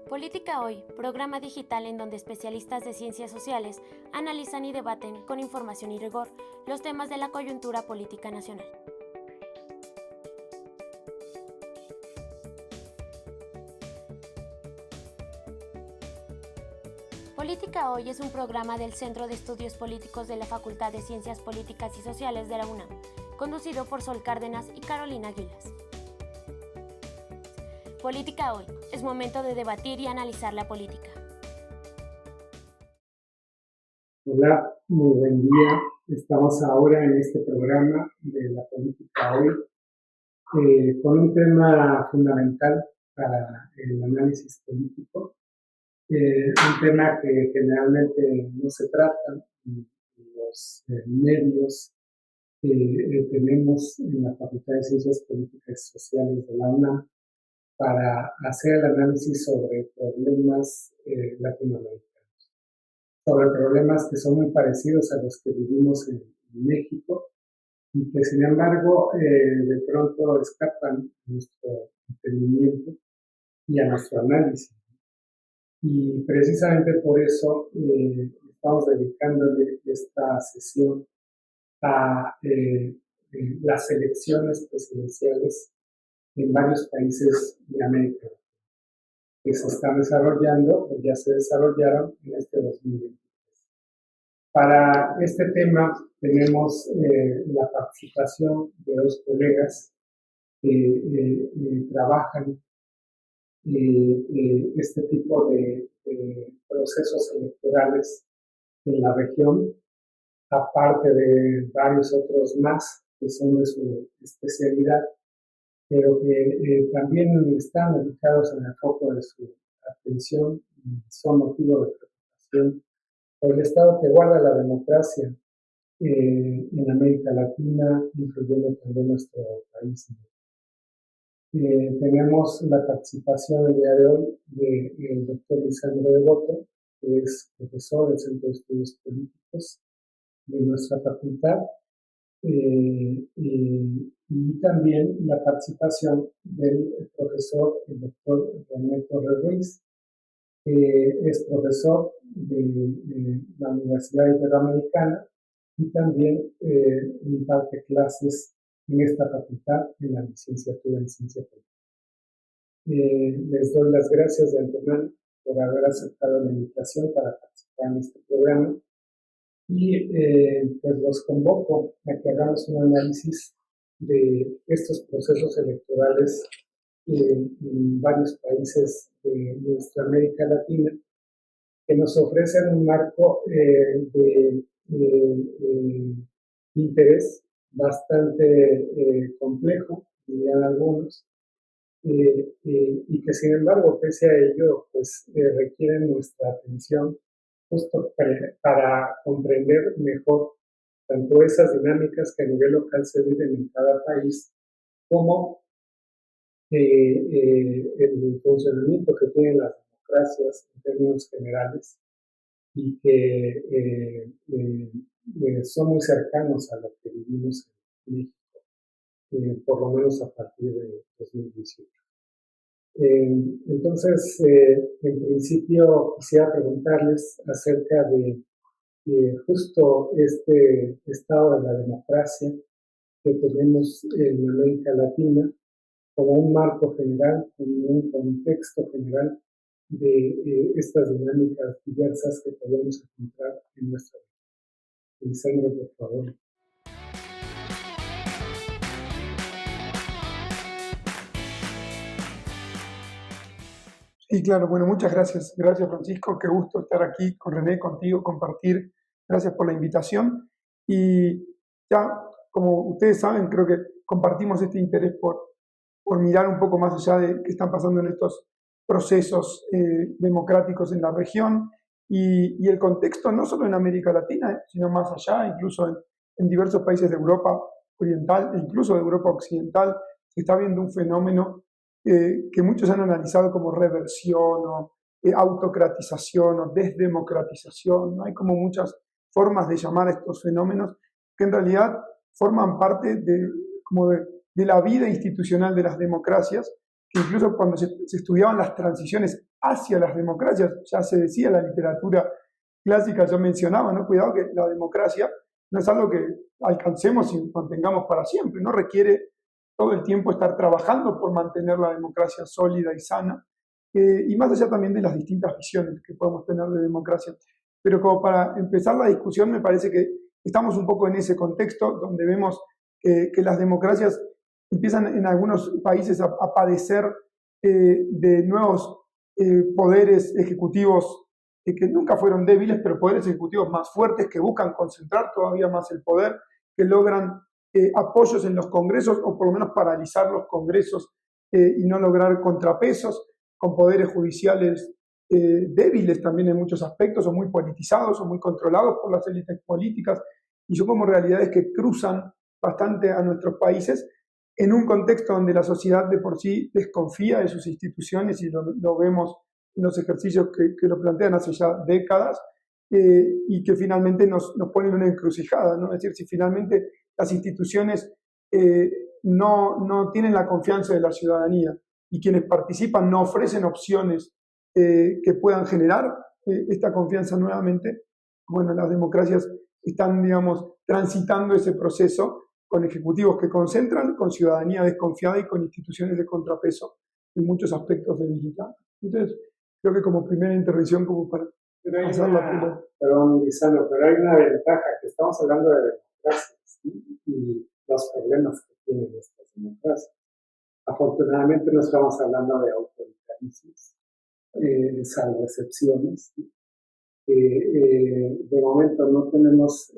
Política Hoy, programa digital en donde especialistas de ciencias sociales analizan y debaten con información y rigor los temas de la coyuntura política nacional. Política Hoy es un programa del Centro de Estudios Políticos de la Facultad de Ciencias Políticas y Sociales de la UNAM, conducido por Sol Cárdenas y Carolina Gilas. Política Hoy, es momento de debatir y analizar la política. Hola, muy buen día. Estamos ahora en este programa de la Política Hoy con un tema fundamental para el análisis político, un tema que generalmente no se trata en los medios que tenemos en la Facultad de Ciencias Políticas y Sociales de la UNAM para hacer el análisis sobre problemas latinoamericanos, sobre problemas que son muy parecidos a los que vivimos en México y que sin embargo de pronto escapan a nuestro entendimiento y a nuestro análisis. Y precisamente por eso estamos dedicándole esta sesión a las elecciones presidenciales en varios países de América que se están desarrollando o ya se desarrollaron en este 2023. Para este tema tenemos la participación de dos colegas que trabajan este tipo de procesos electorales en la región, aparte de varios otros más que son de su especialidad, pero que también están ubicados en el foco de su atención y son motivo de preocupación por el estado que guarda la democracia en América Latina, incluyendo también nuestro país. Tenemos la participación el día de hoy del doctor Lisandro Devoto, que es profesor del Centro de Estudios Políticos de nuestra facultad, y también la participación del profesor, el doctor René Torres Ruiz, que es profesor de la Universidad Iberoamericana y también imparte clases en esta facultad en la licenciatura en Ciencia Política. Les doy las gracias de antemano por haber aceptado la invitación para participar en este programa y pues los convoco a que hagamos un análisis de estos procesos electorales en varios países de nuestra América Latina que nos ofrecen un marco de interés bastante complejo, dirían algunos, y que sin embargo, pese a ello, pues requieren nuestra atención justo para comprender mejor tanto esas dinámicas que a nivel local se viven en cada país, como el funcionamiento que tienen las democracias en términos generales y que son muy cercanos a lo que vivimos en México, por lo menos a partir de 2018. Entonces, en principio quisiera preguntarles acerca de justo este estado de la democracia que tenemos en América Latina como un marco general, como un contexto general de estas dinámicas diversas que podemos encontrar en nuestra vida. Lisandro, por favor. Sí, claro. Bueno, muchas gracias. Gracias, Francisco. Qué gusto estar aquí con René, contigo, compartir. Gracias por la invitación. Y ya, como ustedes saben, creo que compartimos este interés por mirar un poco más allá de qué están pasando en estos procesos democráticos en la región y el contexto no solo en América Latina, sino más allá, incluso en diversos países de Europa Oriental e incluso de Europa Occidental, se está viendo un fenómeno que muchos han analizado como reversión o autocratización o desdemocratización, ¿no? Hay como muchas formas de llamar a estos fenómenos que en realidad forman parte de la vida institucional de las democracias, que incluso cuando se estudiaban las transiciones hacia las democracias. Ya se decía en la literatura clásica, yo mencionaba, ¿no? Cuidado que la democracia no es algo que alcancemos y mantengamos para siempre, no requiere todo el tiempo estar trabajando por mantener la democracia sólida y sana, y más allá también de las distintas visiones que podemos tener de democracia. Pero como para empezar la discusión, me parece que estamos un poco en ese contexto donde vemos que las democracias empiezan en algunos países a padecer de nuevos poderes ejecutivos que nunca fueron débiles, pero poderes ejecutivos más fuertes que buscan concentrar todavía más el poder, que logran apoyos en los congresos o por lo menos paralizar los congresos y no lograr contrapesos, con poderes judiciales débiles también en muchos aspectos, o muy politizados o muy controlados por las élites políticas, y son como realidades que cruzan bastante a nuestros países en un contexto donde la sociedad de por sí desconfía de sus instituciones, y lo vemos en los ejercicios que lo plantean hace ya décadas, y que finalmente nos ponen en una encrucijada, ¿no? Es decir, si finalmente las instituciones no tienen la confianza de la ciudadanía y quienes participan no ofrecen opciones que puedan generar esta confianza nuevamente, bueno, las democracias están, digamos, transitando ese proceso con ejecutivos que concentran, con ciudadanía desconfiada y con instituciones de contrapeso en muchos aspectos debilitadas. Entonces, creo que como primera intervención, como para pasar la pelota. Perdón, Lisandro, pero hay una ventaja, que estamos hablando de democracias, ¿sí? Y los problemas que tienen estas democracias. Afortunadamente no estamos hablando de autoritarismos, salvo excepciones. De momento no tenemos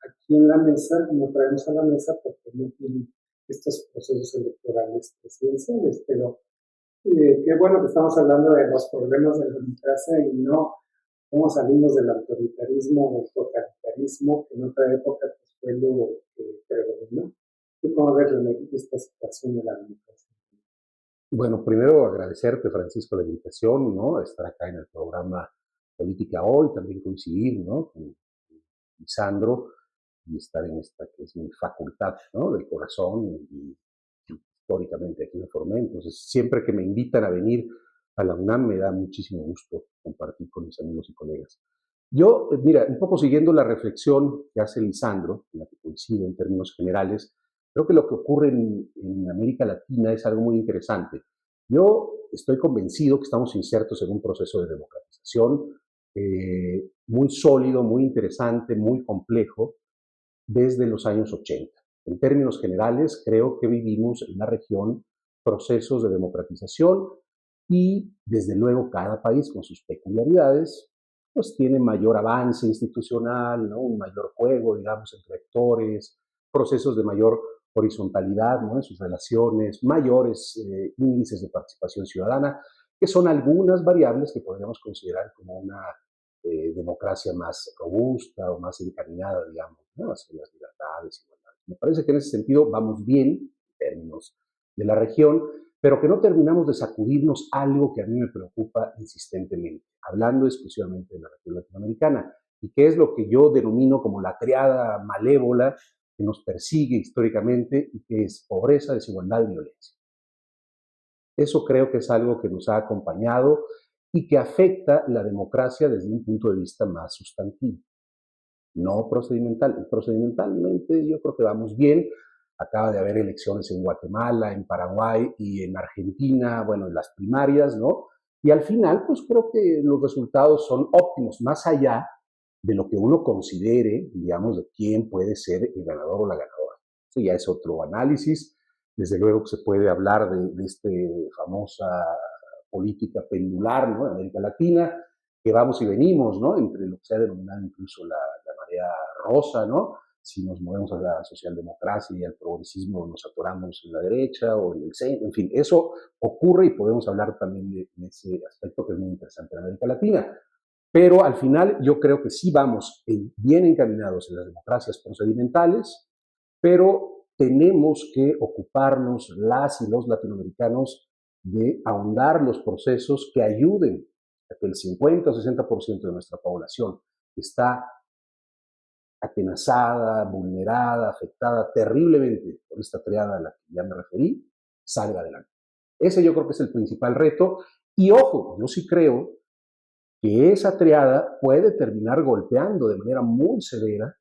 aquí en la mesa, no traemos a la mesa porque no tienen estos procesos electorales presidenciales, pero qué bueno que estamos hablando de los problemas de la democracia y no cómo salimos del autoritarismo o del totalitarismo que en otra época pues, fue lo que predominó. ¿Tú cómo ves esta situación de la democracia? Bueno, primero agradecerte, Francisco, la invitación, ¿no? Estar acá en el programa Política Hoy, también coincidir, ¿no? Con Lisandro y estar en esta que es mi facultad, ¿no? Del corazón y históricamente aquí me formé. Entonces, siempre que me invitan a venir a la UNAM me da muchísimo gusto compartir con mis amigos y colegas. Yo, mira, un poco siguiendo la reflexión que hace Lisandro, en la que coincido en términos generales, creo que lo que ocurre en América Latina es algo muy interesante. Yo estoy convencido que estamos insertos en un proceso de democratización muy sólido, muy interesante, muy complejo, desde los años 80. En términos generales, creo que vivimos en la región procesos de democratización y, desde luego, cada país con sus peculiaridades, pues tiene mayor avance institucional, ¿no? Un mayor juego, digamos, entre actores, procesos de mayor horizontalidad, ¿no? En sus relaciones, mayores índices de participación ciudadana, que son algunas variables que podríamos considerar como una democracia más robusta o más encaminada, digamos, ¿no? Hacia las libertades, igualdades. Me parece que en ese sentido vamos bien en términos de la región, pero que no terminamos de sacudirnos algo que a mí me preocupa insistentemente, hablando exclusivamente de la región latinoamericana, y que es lo que yo denomino como la triada malévola que nos persigue históricamente y que es pobreza, desigualdad y violencia. Eso creo que es algo que nos ha acompañado y que afecta la democracia desde un punto de vista más sustantivo, no procedimental. Procedimentalmente yo creo que vamos bien. Acaba de haber elecciones en Guatemala, en Paraguay y en Argentina, bueno, en las primarias, ¿no? Y al final, pues creo que los resultados son óptimos, más allá de lo que uno considere, digamos, de quién puede ser el ganador o la ganadora. Eso ya es otro análisis. Desde luego que se puede hablar de esta famosa política pendular, ¿no? De América Latina, que vamos y venimos, ¿no? Entre lo que se ha denominado incluso la marea rosa, ¿no? Si nos movemos a la socialdemocracia y al progresismo nos atoramos en la derecha o en el centro, en fin, eso ocurre y podemos hablar también de ese aspecto que es muy interesante en América Latina. Pero al final yo creo que sí vamos bien encaminados en las democracias procedimentales, pero tenemos que ocuparnos las y los latinoamericanos de ahondar los procesos que ayuden a que el 50 o 60% de nuestra población que está atenazada, vulnerada, afectada terriblemente por esta triada a la que ya me referí, salga adelante. Ese yo creo que es el principal reto Y ojo, yo sí creo que esa triada puede terminar golpeando de manera muy severa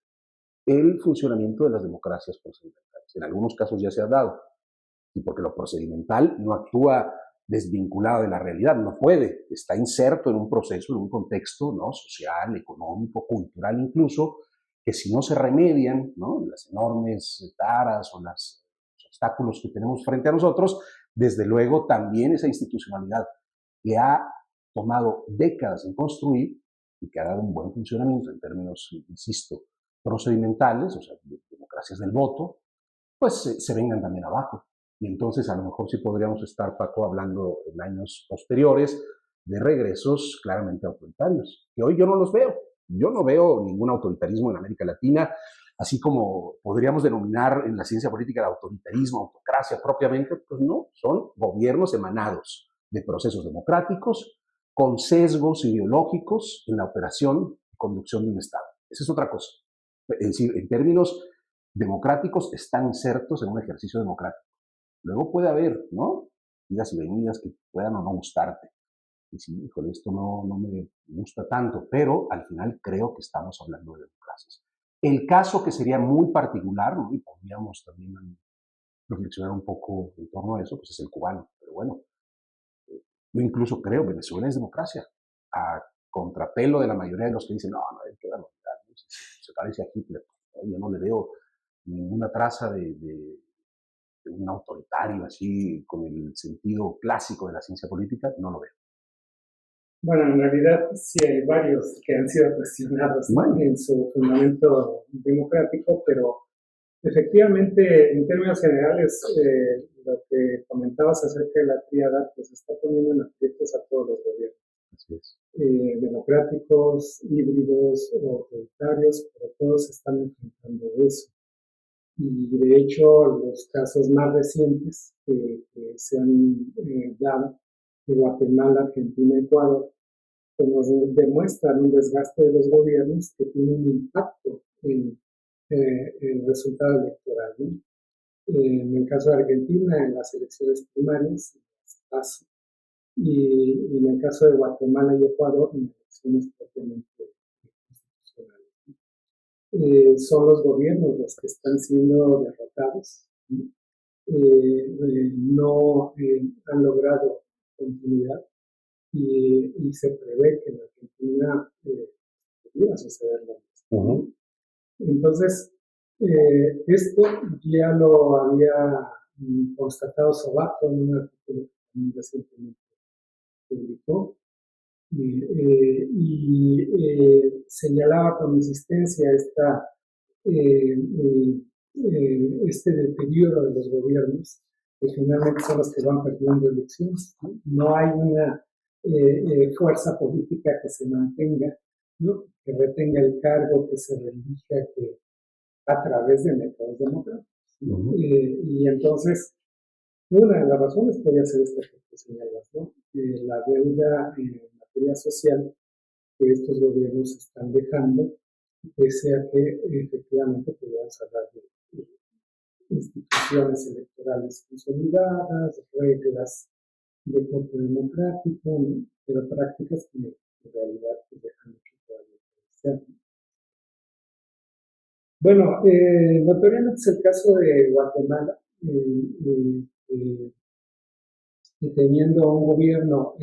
el funcionamiento de las democracias procedimentales. En algunos casos ya se ha dado, y porque lo procedimental no actúa desvinculado de la realidad, no puede, está inserto en un proceso, en un contexto, ¿no?, social, económico, cultural incluso, que si no se remedian, ¿no?, las enormes taras o los obstáculos que tenemos frente a nosotros, desde luego también esa institucionalidad que ha tomado décadas en construir y que ha dado un buen funcionamiento en términos, insisto, procedimentales, o sea, de democracias del voto, pues se vengan también abajo. Y entonces a lo mejor sí podríamos estar, Paco, hablando en años posteriores de regresos claramente autoritarios, que hoy yo no los veo. Yo no veo ningún autoritarismo en América Latina, así como podríamos denominar en la ciencia política de autoritarismo, autocracia propiamente, pues no, son gobiernos emanados de procesos democráticos con sesgos ideológicos en la operación y conducción de un Estado. Esa es otra cosa. Es decir, en términos democráticos están insertos en un ejercicio democrático. Luego puede haber, ¿no?, idas y venidas que puedan o no gustarte. Y sí, híjole, esto no me gusta tanto, pero al final creo que estamos hablando de democracias. El caso que sería muy particular, ¿no?, y podríamos también reflexionar un poco en torno a eso, pues es el cubano. Pero bueno, yo incluso creo que Venezuela es democracia, a contrapelo de la mayoría de los que dicen, no, hay que darlo, se parece a Hitler. Yo no le veo ninguna traza de un autoritario así, con el sentido clásico de la ciencia política, no lo veo. Bueno, en realidad sí hay varios que han sido cuestionados, ¿no?, en su fundamento democrático, pero efectivamente, en términos generales, lo que comentabas acerca de la tríada, pues está poniendo en aprietos a todos los gobiernos. Así es. Democráticos, híbridos o autoritarios, pero todos están enfrentando eso. Y de hecho, los casos más recientes que se han dado de Guatemala, Argentina y Ecuador, pues nos demuestran un desgaste de los gobiernos que tiene un impacto en el resultado electoral, ¿no? En el caso de Argentina, en las elecciones primarias, en las PASO, y en el caso de Guatemala y Ecuador, en elecciones propiamente constitucionales. Son los gobiernos los que están siendo derrotados, ¿no? No han logrado continuidad y se prevé que en Argentina pudiera suceder lo mismo. Entonces, esto ya lo había constatado Sobato en un artículo que también recientemente publicó, y señalaba con insistencia este deterioro de los gobiernos, que finalmente son los que van perdiendo elecciones. No hay una fuerza política que se mantenga, ¿no?, que retenga el cargo, que se reelija, que a través de métodos democráticos. Y entonces, una de las razones podría ser esta que señalas, ¿no?, la deuda en materia social que estos gobiernos están dejando, pese a que efectivamente podríamos hablar de instituciones electorales consolidadas, reglas de corte democrático, ¿no?, pero prácticas que en realidad pues, dejan mucho todavía que desear. Bueno, notoriamente es el caso de Guatemala, teniendo un gobierno,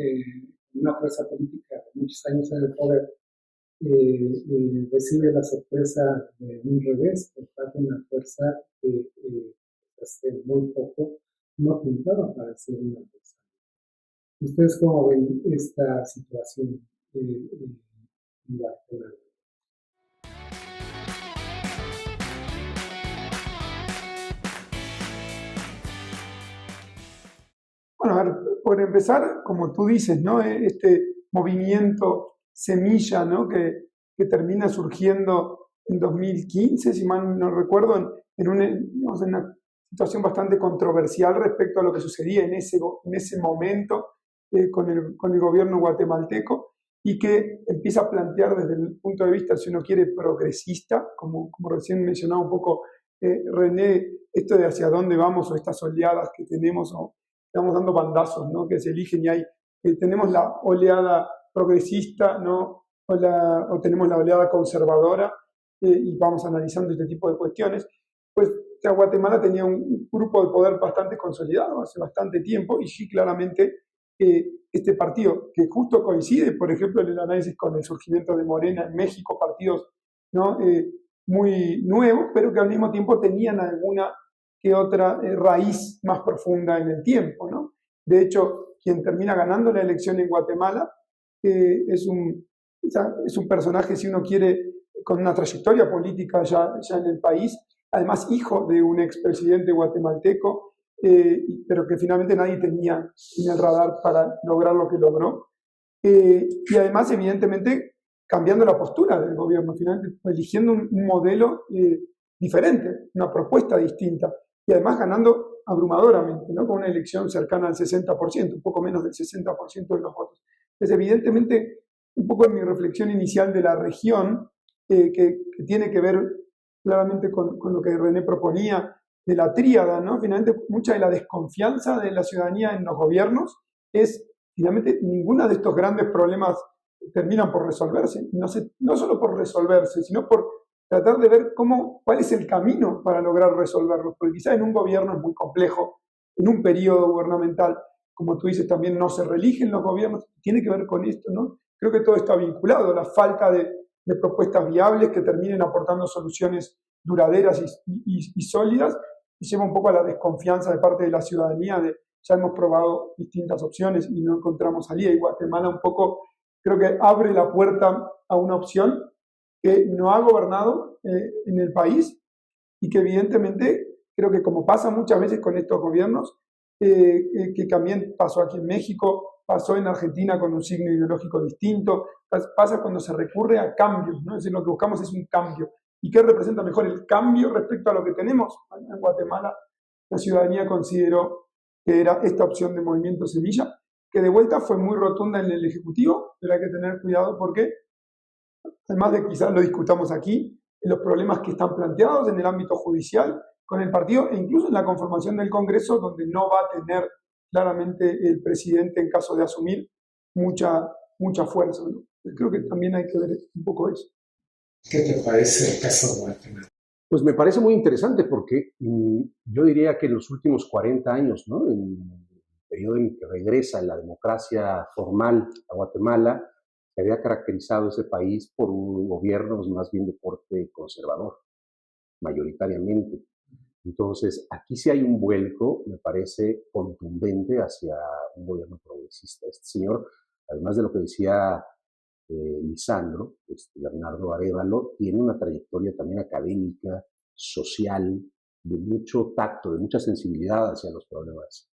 una fuerza política de muchos años en el poder, recibe la sorpresa de un revés por parte de una fuerza que hace muy poco no pintaba para ser una fuerza. ¿Ustedes cómo ven esta situación en Guatemala? Bueno, a ver, por empezar, como tú dices, ¿no?, este movimiento semilla, ¿no?, que termina surgiendo en 2015, si mal no recuerdo, en una situación bastante controversial respecto a lo que sucedía en ese momento con el gobierno guatemalteco, y que empieza a plantear desde el punto de vista, si uno quiere, progresista, como recién mencionaba un poco René, esto de hacia dónde vamos, o estas oleadas que tenemos, o estamos dando bandazos, ¿no?, que se eligen, y hay tenemos la oleada progresista, ¿no? o tenemos la oleada conservadora, y vamos analizando este tipo de cuestiones. Pues Guatemala tenía un grupo de poder bastante consolidado hace bastante tiempo, y sí, claramente este partido, que justo coincide, por ejemplo, en el análisis con el surgimiento de Morena en México, partidos, ¿no? Muy nuevos, pero que al mismo tiempo tenían alguna que otra raíz más profunda en el tiempo, ¿no? De hecho, quien termina ganando la elección en Guatemala es un personaje, si uno quiere, con una trayectoria política ya en el país, además hijo de un expresidente guatemalteco, pero que finalmente nadie tenía en el radar para lograr lo que logró. Y además, evidentemente, cambiando la postura del gobierno, finalmente eligiendo un modelo diferente, una propuesta distinta, y además ganando abrumadoramente, ¿no? Con una elección cercana al 60%, un poco menos del 60% de los votos. Entonces, evidentemente, un poco en mi reflexión inicial de la región, que tiene que ver claramente con lo que René proponía, de la tríada, ¿no? Finalmente, mucha de la desconfianza de la ciudadanía en los gobiernos es, finalmente, ninguno de estos grandes problemas terminan por resolverse. No solo por resolverse, sino por tratar de ver cuál es el camino para lograr resolverlos. Porque quizás en un gobierno es muy complejo, en un periodo gubernamental, como tú dices, también no se reeligen los gobiernos, tiene que ver con esto, ¿no? Creo que todo está vinculado, la falta de propuestas viables que terminen aportando soluciones duraderas y sólidas, y lleva un poco a la desconfianza de parte de la ciudadanía de ya hemos probado distintas opciones y no encontramos salida. Y Guatemala un poco creo que abre la puerta a una opción que no ha gobernado en el país y que evidentemente creo que, como pasa muchas veces con estos gobiernos, que también pasó aquí en México, pasó en Argentina con un signo ideológico distinto, pasa cuando se recurre a cambios, ¿no? Es decir, lo que buscamos es un cambio. ¿Y qué representa mejor el cambio respecto a lo que tenemos? En Guatemala la ciudadanía consideró que era esta opción de Movimiento Semilla, que de vuelta fue muy rotunda en el Ejecutivo, pero hay que tener cuidado porque, además de quizás lo discutamos aquí, en los problemas que están planteados en el ámbito judicial con el partido e incluso en la conformación del Congreso, donde no va a tener claramente el presidente, en caso de asumir, mucha fuerza, ¿no? Creo que también hay que ver un poco eso. ¿Qué te parece el caso de Guatemala? Pues me parece muy interesante porque yo diría que en los últimos 40 años, ¿no? En el periodo en que regresa la democracia formal a Guatemala, se había caracterizado ese país por un gobierno más bien de corte conservador, mayoritariamente. Entonces, aquí sí hay un vuelco, me parece, contundente hacia un gobierno progresista. Este señor, además de lo que decía Lisandro, Bernardo Arévalo, tiene una trayectoria también académica, social, de mucho tacto, de mucha sensibilidad hacia los problemas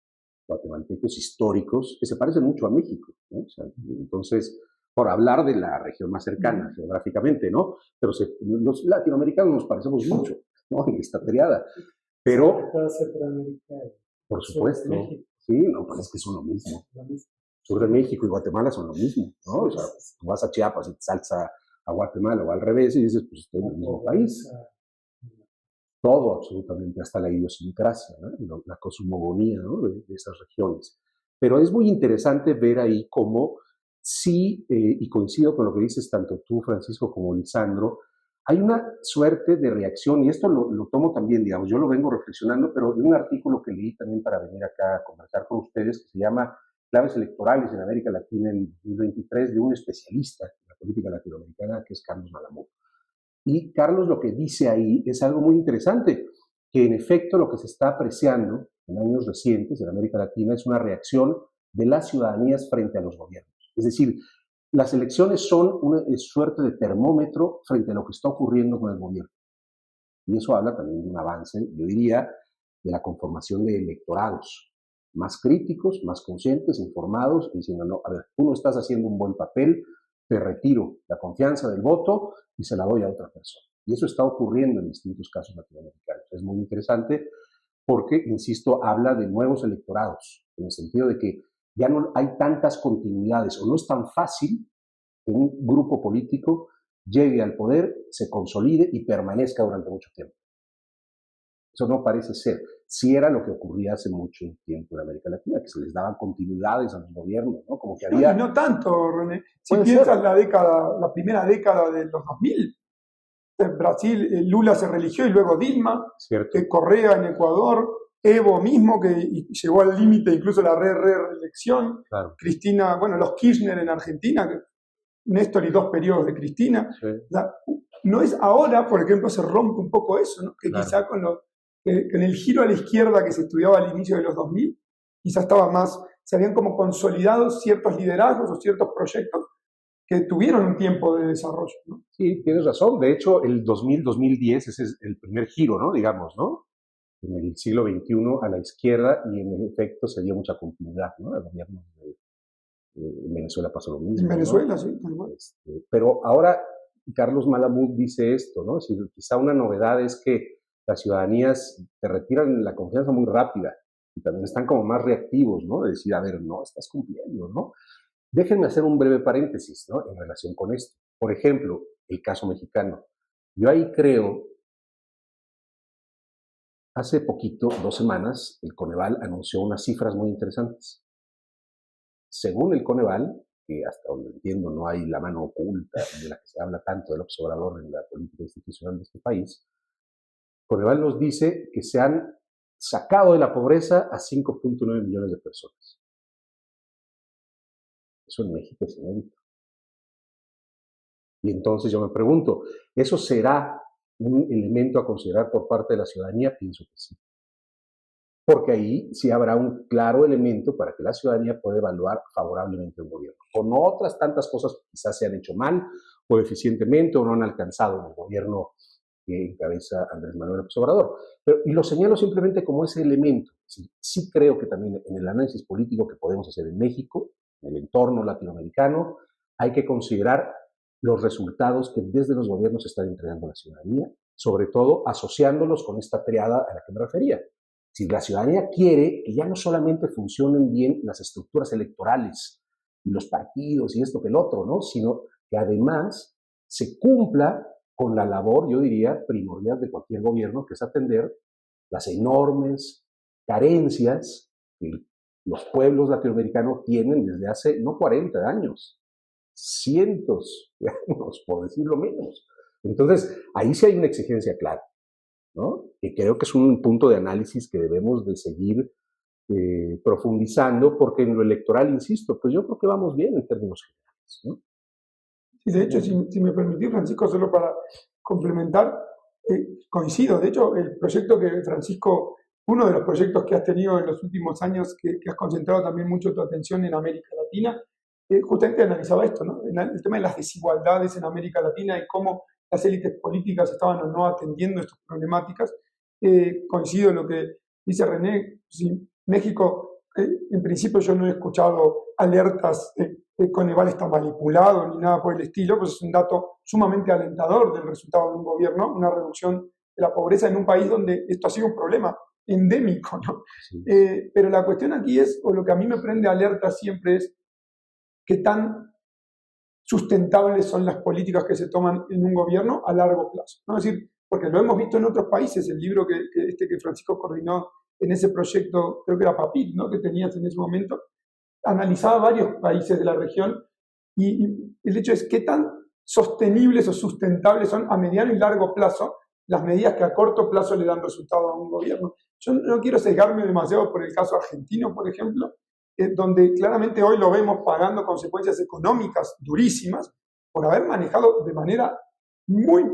guatemaltecos históricos, que se parecen mucho a México, ¿no? O sea, entonces, por hablar de la región más cercana geográficamente, ¿no? Pero los latinoamericanos nos parecemos mucho, ¿no? En esta triada. Pero, por supuesto, sí, no, pues es que son lo mismo. Sur de México y Guatemala son lo mismo, ¿no? O sea, tú vas a Chiapas y te saltas a Guatemala o al revés y dices, pues estoy en el mismo país. Todo, absolutamente, hasta la idiosincrasia, ¿no? La cosmogonía, ¿no? de esas regiones. Pero es muy interesante ver ahí cómo sí, y coincido con lo que dices tanto tú, Francisco, como Lisandro, hay una suerte de reacción, y esto lo tomo también, digamos, yo lo vengo reflexionando, pero de un artículo que leí también para venir acá a conversar con ustedes, que se llama Claves electorales en América Latina en 2023, de un especialista en la política latinoamericana, que es Carlos Malamud. Y Carlos lo que dice ahí es algo muy interesante, que en efecto lo que se está apreciando en años recientes en América Latina es una reacción de las ciudadanías frente a los gobiernos. Es decir, las elecciones son una suerte de termómetro frente a lo que está ocurriendo con el gobierno. Y eso habla también de un avance, yo diría, de la conformación de electorados más críticos, más conscientes, informados, diciendo, no, a ver, tú no estás haciendo un buen papel, te retiro la confianza del voto y se la doy a otra persona. Y eso está ocurriendo en distintos casos latinoamericanos. Es muy interesante porque, insisto, habla de nuevos electorados, en el sentido de que ya no hay tantas continuidades o no es tan fácil que un grupo político llegue al poder, se consolide y permanezca durante mucho tiempo. Eso no parece ser. sí era lo que ocurría hace mucho tiempo en América Latina, que se les daban continuidades a los gobiernos, ¿no? Como que había... No tanto, René. Si piensas la primera década de los 2000, en Brasil Lula se religió y luego Dilma, Correa en Ecuador, Evo mismo, que llegó al límite incluso la reelección, claro. Cristina, bueno, los Kirchner en Argentina, Néstor y 2 periodos de Cristina. Sí. No es ahora, por ejemplo, se rompe un poco eso, ¿no? Que claro. Quizá con el giro a la izquierda que se estudiaba al inicio de los 2000, quizá estaba más, se habían como consolidado ciertos liderazgos o ciertos proyectos que tuvieron un tiempo de desarrollo, ¿no? Sí, tienes razón. De hecho, el 2000-2010 ese es el primer giro, ¿no? Digamos, ¿no? En el siglo XXI a la izquierda, y en efecto se dio mucha continuidad, ¿no? El gobierno en Venezuela pasó lo mismo. En Venezuela, ¿no? Sí. Pero ahora Carlos Malamud dice esto, ¿no? Es decir, quizá una novedad es que las ciudadanías te retiran la confianza muy rápida y también están como más reactivos, ¿no? De decir, a ver, no, estás cumpliendo, ¿no? Déjenme hacer un breve paréntesis, ¿no? En relación con esto. Por ejemplo, el caso mexicano. Yo ahí creo, hace poquito, 2 semanas, el Coneval anunció unas cifras muy interesantes. Según el Coneval, que hasta donde entiendo no hay la mano oculta de la que se habla tanto del observador en la política institucional de este país, Coneval nos dice que se han sacado de la pobreza a 5.9 millones de personas. Eso en México es inédito. Y entonces yo me pregunto, ¿eso será un elemento a considerar por parte de la ciudadanía? Pienso que sí. Porque ahí sí habrá un claro elemento para que la ciudadanía pueda evaluar favorablemente un gobierno. Con otras tantas cosas que quizás se han hecho mal o deficientemente o no han alcanzado en el gobierno que encabeza Andrés Manuel López Obrador. Y lo señalo simplemente como ese elemento. Sí creo que también en el análisis político que podemos hacer en México, en el entorno latinoamericano, hay que considerar los resultados que desde los gobiernos están entregando a la ciudadanía, sobre todo asociándolos con esta triada a la que me refería. Si la ciudadanía quiere que ya no solamente funcionen bien las estructuras electorales y los partidos y esto que el otro, ¿no? Sino que además se cumpla con la labor, yo diría, primordial de cualquier gobierno, que es atender las enormes carencias que los pueblos latinoamericanos tienen desde hace, no 40 años, cientos de años, por decirlo menos. Entonces, ahí sí hay una exigencia clara, ¿no? Y creo que es un punto de análisis que debemos de seguir profundizando, porque en lo electoral, insisto, pues yo creo que vamos bien en términos generales, ¿no? Sí, de hecho, si me permitís, Francisco, solo para complementar, coincido. De hecho, el proyecto que, Francisco, uno de los proyectos que has tenido en los últimos años, que has concentrado también mucho tu atención en América Latina, justamente analizaba esto, ¿no? El tema de las desigualdades en América Latina y cómo las élites políticas estaban o no atendiendo estas problemáticas. Coincido en lo que dice René. Sí, México, en principio yo no he escuchado alertas que Coneval está manipulado ni nada por el estilo, pues es un dato sumamente alentador del resultado de un gobierno, una reducción de la pobreza en un país donde esto ha sido un problema endémico, ¿no? Sí. Pero la cuestión aquí es, o lo que a mí me prende alerta siempre es, qué tan sustentables son las políticas que se toman en un gobierno a largo plazo, ¿no? Es decir, porque lo hemos visto en otros países, el libro que Francisco coordinó en ese proyecto, creo que era PAPIT, ¿no? Que tenías en ese momento, analizaba varios países de la región y el hecho es qué tan sostenibles o sustentables son a mediano y largo plazo las medidas que a corto plazo le dan resultado a un gobierno. Yo no quiero sesgarme demasiado por el caso argentino, por ejemplo, donde claramente hoy lo vemos pagando consecuencias económicas durísimas por haber manejado de manera muy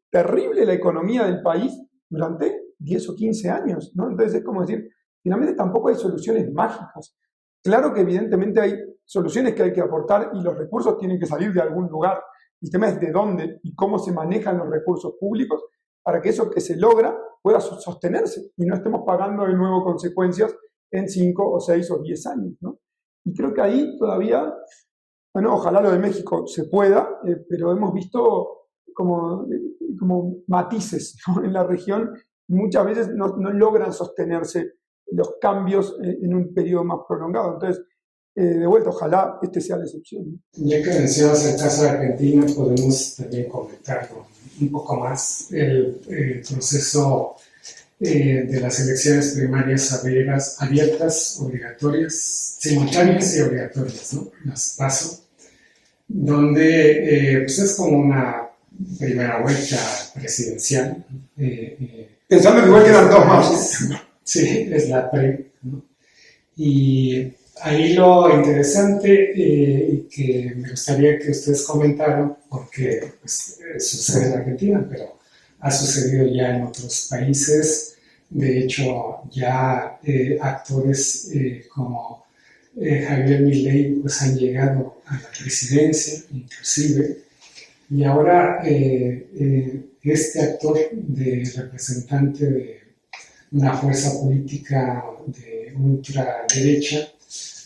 terrible la economía del país durante 10 o 15 años, ¿no? Entonces es como decir, finalmente tampoco hay soluciones mágicas. Claro que evidentemente hay soluciones que hay que aportar y los recursos tienen que salir de algún lugar. El tema es de dónde y cómo se manejan los recursos públicos para que eso que se logra pueda sostenerse y no estemos pagando de nuevo consecuencias en 5 o 6 o 10 años, ¿no? Y creo que ahí todavía, bueno, ojalá lo de México se pueda, pero hemos visto como matices, ¿no? En la región muchas veces no logran sostenerse los cambios en un periodo más prolongado. Entonces, de vuelta, ojalá este sea la excepción, ¿no? Ya que mencionas el caso de Argentina, podemos también comentar un poco más el proceso de las elecciones primarias abiertas, obligatorias, simultáneas y obligatorias, ¿no? Las PASO, donde pues es como una primera vuelta presidencial. Pensando que igual quedan dos más. Sí, es la pre, ¿no? Y ahí lo interesante y que me gustaría que ustedes comentaran, porque pues, sucede en Argentina, pero ha sucedido ya en otros países. De hecho, ya actores como Javier Milei pues, han llegado a la presidencia, inclusive. Y ahora este actor de representante de una fuerza política de ultraderecha,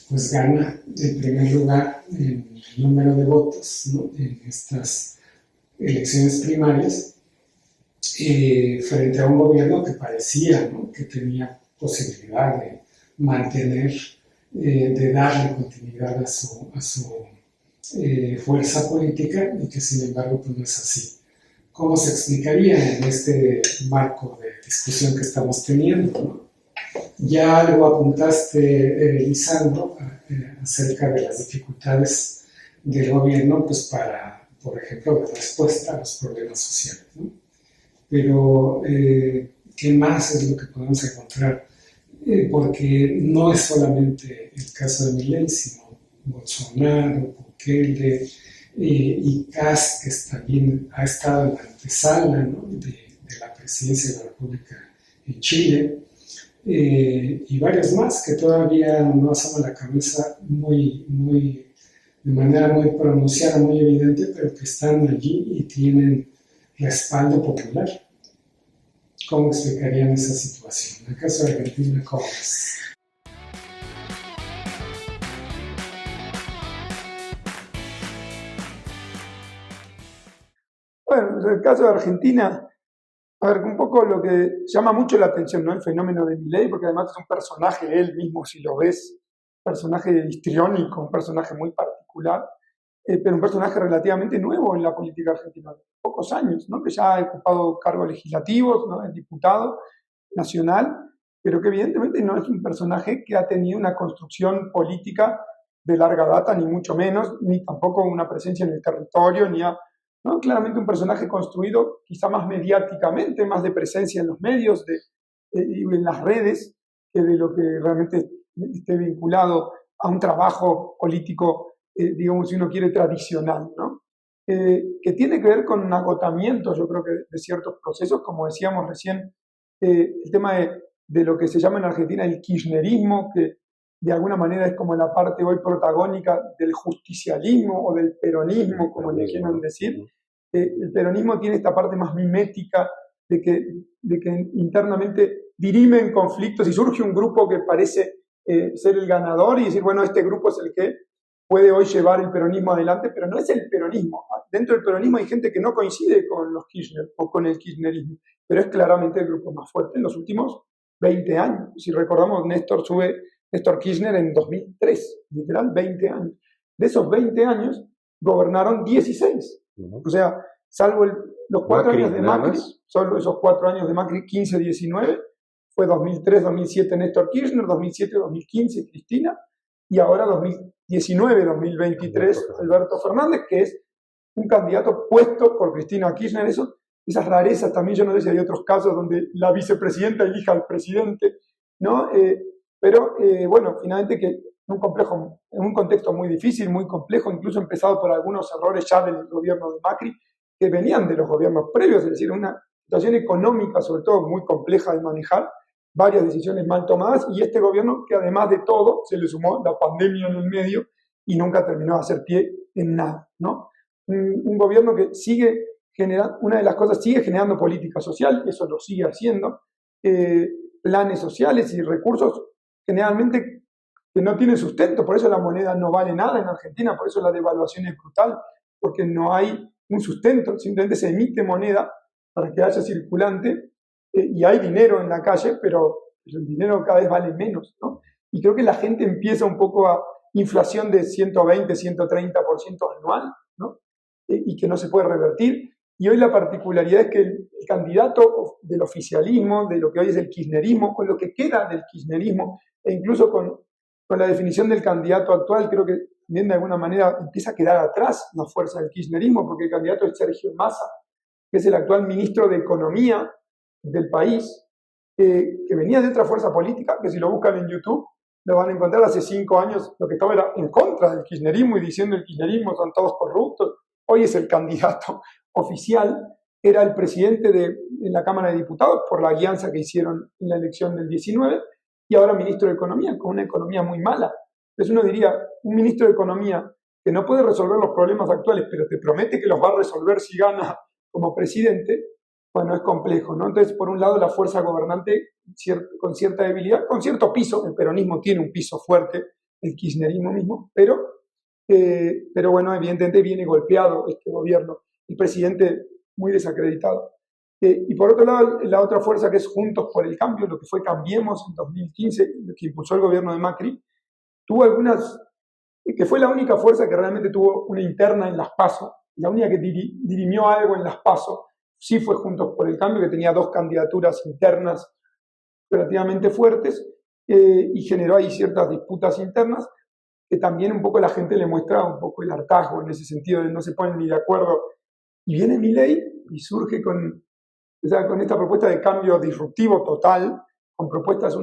pues gana en primer lugar en el número de votos, ¿no? En estas elecciones primarias, frente a un gobierno que parecía, ¿no? Que tenía posibilidad de mantener, de darle continuidad a su fuerza política y que sin embargo pues no es así. ¿Cómo se explicaría en este marco de discusión que estamos teniendo, ¿no? Ya algo apuntaste, Lisandro, acerca de las dificultades del gobierno pues para, por ejemplo, dar respuesta a los problemas sociales, ¿no? Pero, ¿qué más es lo que podemos encontrar? Porque no es solamente el caso de Milei, sino Bolsonaro, Bukele y Kast, que también ha estado en la antesala, ¿no? de la presidencia de la República en Chile, y varios más que todavía no asoman la cabeza de manera muy pronunciada, muy evidente, pero que están allí y tienen respaldo popular. ¿Cómo explicarían esa situación? En el caso de Argentina, ¿cómo es? Bueno, en el caso de Argentina, a ver, un poco lo que llama mucho la atención, ¿no? El fenómeno de Milei, porque además es un personaje, él mismo, si lo ves, personaje histriónico, un personaje muy particular, pero un personaje relativamente nuevo en la política argentina, pocos años, ¿no? Que ya ha ocupado cargos legislativos, ¿no? Es diputado nacional, pero que evidentemente no es un personaje que ha tenido una construcción política de larga data, ni mucho menos, ni tampoco una presencia en el territorio, ¿no? Claramente un personaje construido quizá más mediáticamente, más de presencia en los medios y en las redes, que de lo que realmente esté vinculado a un trabajo político, digamos, si uno quiere, tradicional, ¿no? Que tiene que ver con un agotamiento, yo creo que de ciertos procesos, como decíamos recién, el tema de lo que se llama en Argentina el kirchnerismo, que de alguna manera es como la parte hoy protagónica del justicialismo o del peronismo, como le quieran decir. El peronismo tiene esta parte más mimética de que internamente dirimen conflictos y surge un grupo que parece ser el ganador y decir, bueno, este grupo es el que puede hoy llevar el peronismo adelante, pero no es el peronismo. Dentro del peronismo hay gente que no coincide con los Kirchner o con el kirchnerismo, pero es claramente el grupo más fuerte en los últimos 20 años. Si recordamos, Néstor Kirchner en 2003, literal 20 años. De esos 20 años, gobernaron 16. O sea, salvo los 4 años de Macri, solo esos 4 años de Macri, 15-19, fue 2003-2007 Néstor Kirchner, 2007-2015 Cristina, y ahora 2019-2023 Alberto Fernández, que es un candidato puesto por Cristina Kirchner. Esas rarezas también, yo no sé si hay otros casos donde la vicepresidenta elija al presidente, ¿no? Pero bueno, finalmente que en un contexto muy difícil, muy complejo, incluso empezado por algunos errores ya del gobierno de Macri, que venían de los gobiernos previos, es decir, una situación económica sobre todo muy compleja de manejar, varias decisiones mal tomadas, y este gobierno que además de todo se le sumó la pandemia en el medio y nunca terminó de hacer pie en nada, ¿no? Un gobierno que sigue generando, una de las cosas, sigue generando política social, eso lo sigue haciendo, planes sociales y recursos generalmente que no tienen sustento, por eso la moneda no vale nada en Argentina, por eso la devaluación es brutal, porque no hay un sustento, simplemente se emite moneda para que haya circulante, y hay dinero en la calle, pero el dinero cada vez vale menos, ¿no? Y creo que la gente empieza un poco a inflación de 120, 130% anual, ¿no? Y que no se puede revertir. Y hoy la particularidad es que el candidato del oficialismo, de lo que hoy es el kirchnerismo, o lo que queda del kirchnerismo, e incluso con la definición del candidato actual, creo que también de alguna manera empieza a quedar atrás la fuerza del kirchnerismo, porque el candidato es Sergio Massa, que es el actual ministro de Economía del país, que venía de otra fuerza política, que si lo buscan en YouTube, lo van a encontrar hace 5 años, lo que estaba era en contra del kirchnerismo y diciendo el kirchnerismo son todos corruptos. Hoy es el candidato oficial, era el presidente de la Cámara de Diputados por la alianza que hicieron en la elección del 19 y ahora ministro de Economía, con una economía muy mala. Entonces uno diría, un ministro de Economía que no puede resolver los problemas actuales, pero te promete que los va a resolver si gana como presidente, bueno, es complejo, ¿no? Entonces, por un lado, la fuerza gobernante con cierta debilidad, con cierto piso, el peronismo tiene un piso fuerte, el kirchnerismo mismo, pero bueno, evidentemente viene golpeado este gobierno, el presidente muy desacreditado. Y por otro lado, la otra fuerza que es Juntos por el Cambio, lo que fue Cambiemos en 2015, lo que impulsó el gobierno de Macri, tuvo que fue la única fuerza que realmente tuvo una interna en las PASO, la única que dirimió algo en las PASO, sí fue Juntos por el Cambio, que tenía 2 candidaturas internas relativamente fuertes, y generó ahí ciertas disputas internas, que también un poco la gente le muestra un poco el hartazgo en ese sentido de no se ponen ni de acuerdo. Y viene Milei y surge con esta propuesta de cambio disruptivo total, con propuestas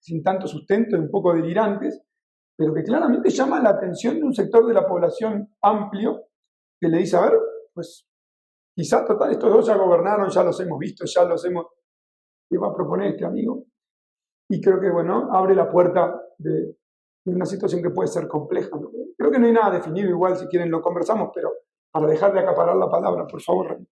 sin tanto sustento y un poco delirantes, pero que claramente llama la atención de un sector de la población amplio que le dice, a ver, pues quizás total, estos dos ya gobernaron, ya los hemos visto, ¿qué va a proponer este amigo? Y creo que, bueno, abre la puerta de una situación que puede ser compleja, ¿no? Creo que no hay nada definido, igual si quieren lo conversamos, pero para dejar de acaparar la palabra, por favor, René.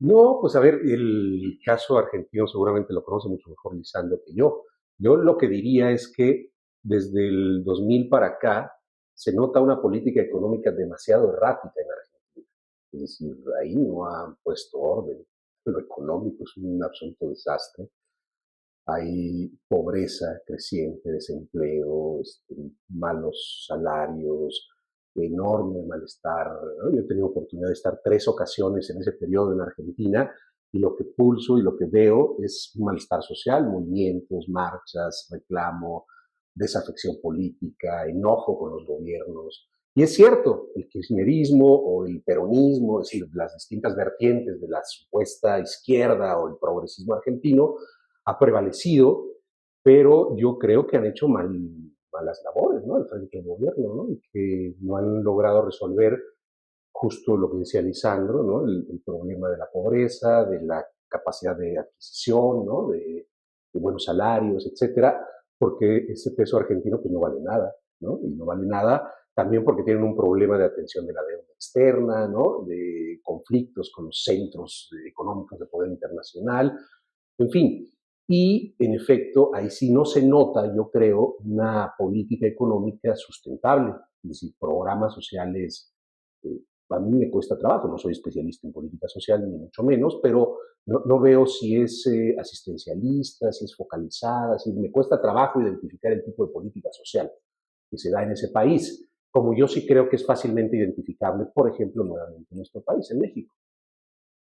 No, pues a ver, el caso argentino seguramente lo conoce mucho mejor Lisandro que yo. Yo lo que diría es que desde el 2000 para acá se nota una política económica demasiado errática en Argentina. Es decir, ahí no han puesto orden. Lo económico es un absoluto desastre. Hay pobreza creciente, desempleo, malos salarios, enorme malestar, ¿no? Yo he tenido oportunidad de estar 3 ocasiones en ese periodo en Argentina y lo que pulso y lo que veo es un malestar social, movimientos, marchas, reclamo, desafección política, enojo con los gobiernos. Y es cierto, el kirchnerismo o el peronismo, es decir, las distintas vertientes de la supuesta izquierda o el progresismo argentino, ha prevalecido, pero yo creo que han hecho malas labores, ¿no?, al frente del gobierno, ¿no?, y que no han logrado resolver justo lo que decía Lisandro, ¿no?, el problema de la pobreza, de la capacidad de adquisición, ¿no?, de buenos salarios, etcétera, porque ese peso argentino pues no vale nada, ¿no?, y no vale nada también porque tienen un problema de atención de la deuda externa, ¿no?, de conflictos con los centros económicos de poder internacional, en fin. Y, en efecto, ahí sí no se nota, yo creo, una política económica sustentable, es decir, programas sociales. A mí me cuesta trabajo, no soy especialista en política social, ni mucho menos, pero no veo si es asistencialista, si es focalizada, si me cuesta trabajo identificar el tipo de política social que se da en ese país, como yo sí creo que es fácilmente identificable, por ejemplo, nuevamente en nuestro país, en México.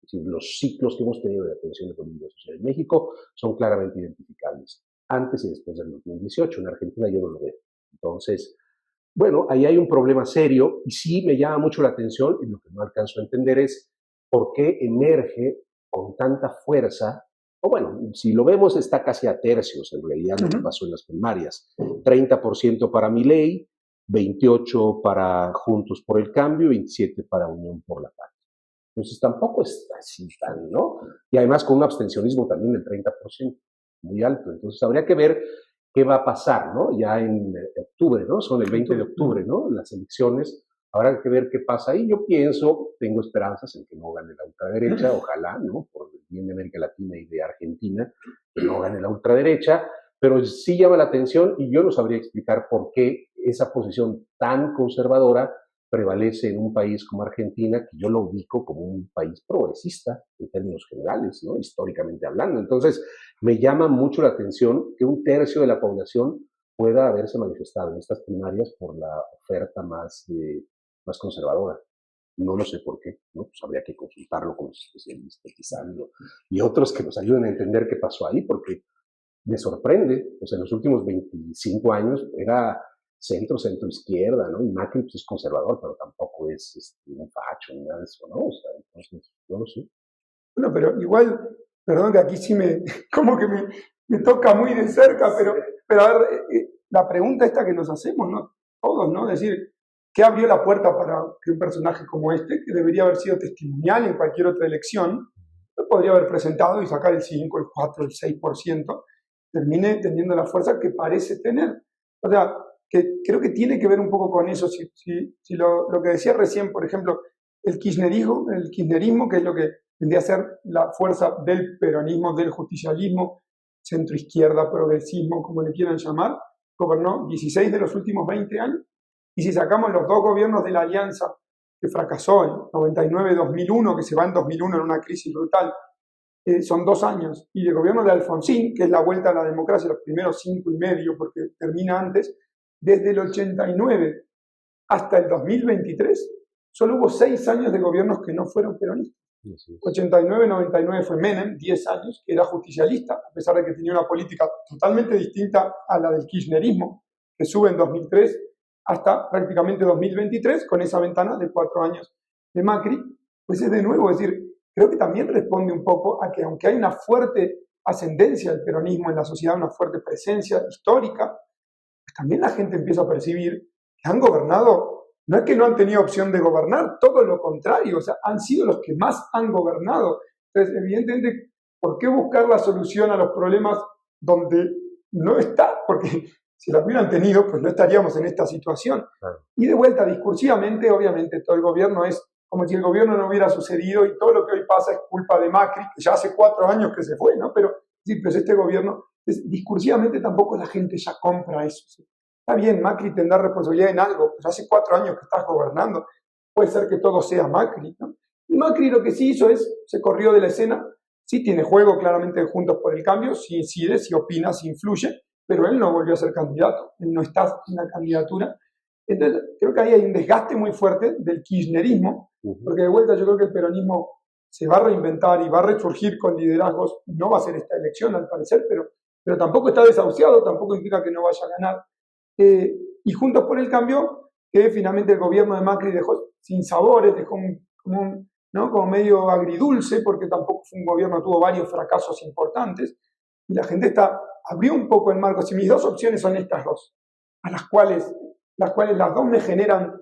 Es decir, los ciclos que hemos tenido de atención de política social en México son claramente identificables, antes y después del 2018. En Argentina yo no lo veo. Entonces, bueno, ahí hay un problema serio y sí me llama mucho la atención, y lo que no alcanzo a entender es por qué emerge con tanta fuerza, o bueno, si lo vemos está casi a tercios en realidad lo que pasó en las primarias. 30% para Milei, 28% para Juntos por el Cambio, 27% para Unión por la Paz. Entonces tampoco es así tan, ¿no? Y además con un abstencionismo también del 30%, muy alto. Entonces habría que ver qué va a pasar, ¿no? Ya en octubre, ¿no? Son el 20 de octubre, ¿no?, las elecciones. Habrá que ver qué pasa ahí. Yo tengo esperanzas en que no gane la ultraderecha, ojalá, ¿no?, por el bien de América Latina y de Argentina, que no gane la ultraderecha, pero sí llama la atención y yo no sabría explicar por qué esa posición tan conservadora prevalece en un país como Argentina, que yo lo ubico como un país progresista en términos generales, ¿no?, históricamente hablando. Entonces, me llama mucho la atención que un tercio de la población pueda haberse manifestado en estas primarias por la oferta más conservadora. No lo sé por qué, ¿no? Pues habría que consultarlo con los especialistas y otros que nos ayuden a entender qué pasó ahí, porque me sorprende, pues en los últimos 25 años era centro-izquierda, ¿no? Y Macri pues, es conservador, pero tampoco es un facho ni nada de eso, ¿no? O sea, entonces, yo no sé. Bueno, pero igual, perdón que aquí sí como que me toca muy de cerca, pero a ver, la pregunta esta que nos hacemos, ¿no? Todos, ¿no? Es decir, ¿qué abrió la puerta para que un personaje como este, que debería haber sido testimonial en cualquier otra elección, podría haber presentado y sacar el 5, el 4, el 6%, termine teniendo la fuerza que parece tener? O sea, que creo que tiene que ver un poco con eso. Si lo que decía recién, por ejemplo, el kirchnerismo, que es lo que tendría a ser la fuerza del peronismo, del justicialismo, centroizquierda, progresismo, como le quieran llamar, gobernó 16 de los últimos 20 años. Y si sacamos los dos gobiernos de la Alianza, que fracasó en 99-2001, que se va en 2001 en una crisis brutal, son 2 años, y el gobierno de Alfonsín, que es la vuelta a la democracia, los primeros 5 y medio, porque termina antes, desde el 89 hasta el 2023, solo hubo 6 años de gobiernos que no fueron peronistas. 89-99 fue Menem, 10 años, que era justicialista, a pesar de que tenía una política totalmente distinta a la del kirchnerismo, que sube en 2003 hasta prácticamente 2023, con esa ventana de 4 años de Macri. Pues es de nuevo, es decir, creo que también responde un poco a que aunque hay una fuerte ascendencia del peronismo en la sociedad, una fuerte presencia histórica, pues también la gente empieza a percibir que han gobernado. No es que no han tenido opción de gobernar, todo lo contrario, o sea, han sido los que más han gobernado. Entonces, evidentemente, ¿por qué buscar la solución a los problemas donde no está? Porque si la hubieran tenido, pues no estaríamos en esta situación. Claro. Y de vuelta, discursivamente, obviamente, todo el gobierno es como si el gobierno no hubiera sucedido y todo lo que hoy pasa es culpa de Macri, que ya hace 4 años que se fue, ¿no? Pero sí, pues este gobierno, discursivamente tampoco la gente ya compra eso, ¿sí? Está bien, Macri tendrá responsabilidad en algo, pues hace 4 años que estás gobernando, puede ser que todo sea Macri, ¿no? Y Macri lo que sí hizo es, se corrió de la escena, sí tiene juego claramente Juntos por el Cambio, sí incide, sí opina, sí influye, pero él no volvió a ser candidato, él no está en la candidatura. Entonces, creo que ahí hay un desgaste muy fuerte del kirchnerismo, porque de vuelta yo creo que el peronismo se va a reinventar y va a resurgir con liderazgos, no va a ser esta elección al parecer, pero tampoco está desahuciado, tampoco implica que no vaya a ganar. Y Juntos por el Cambio, que finalmente el gobierno de Macri dejó sin sabores, dejó como medio agridulce, porque tampoco fue un gobierno, tuvo varios fracasos importantes, y la gente abrió un poco el marco. Si mis 2 opciones son estas 2, a las cuales las dos me generan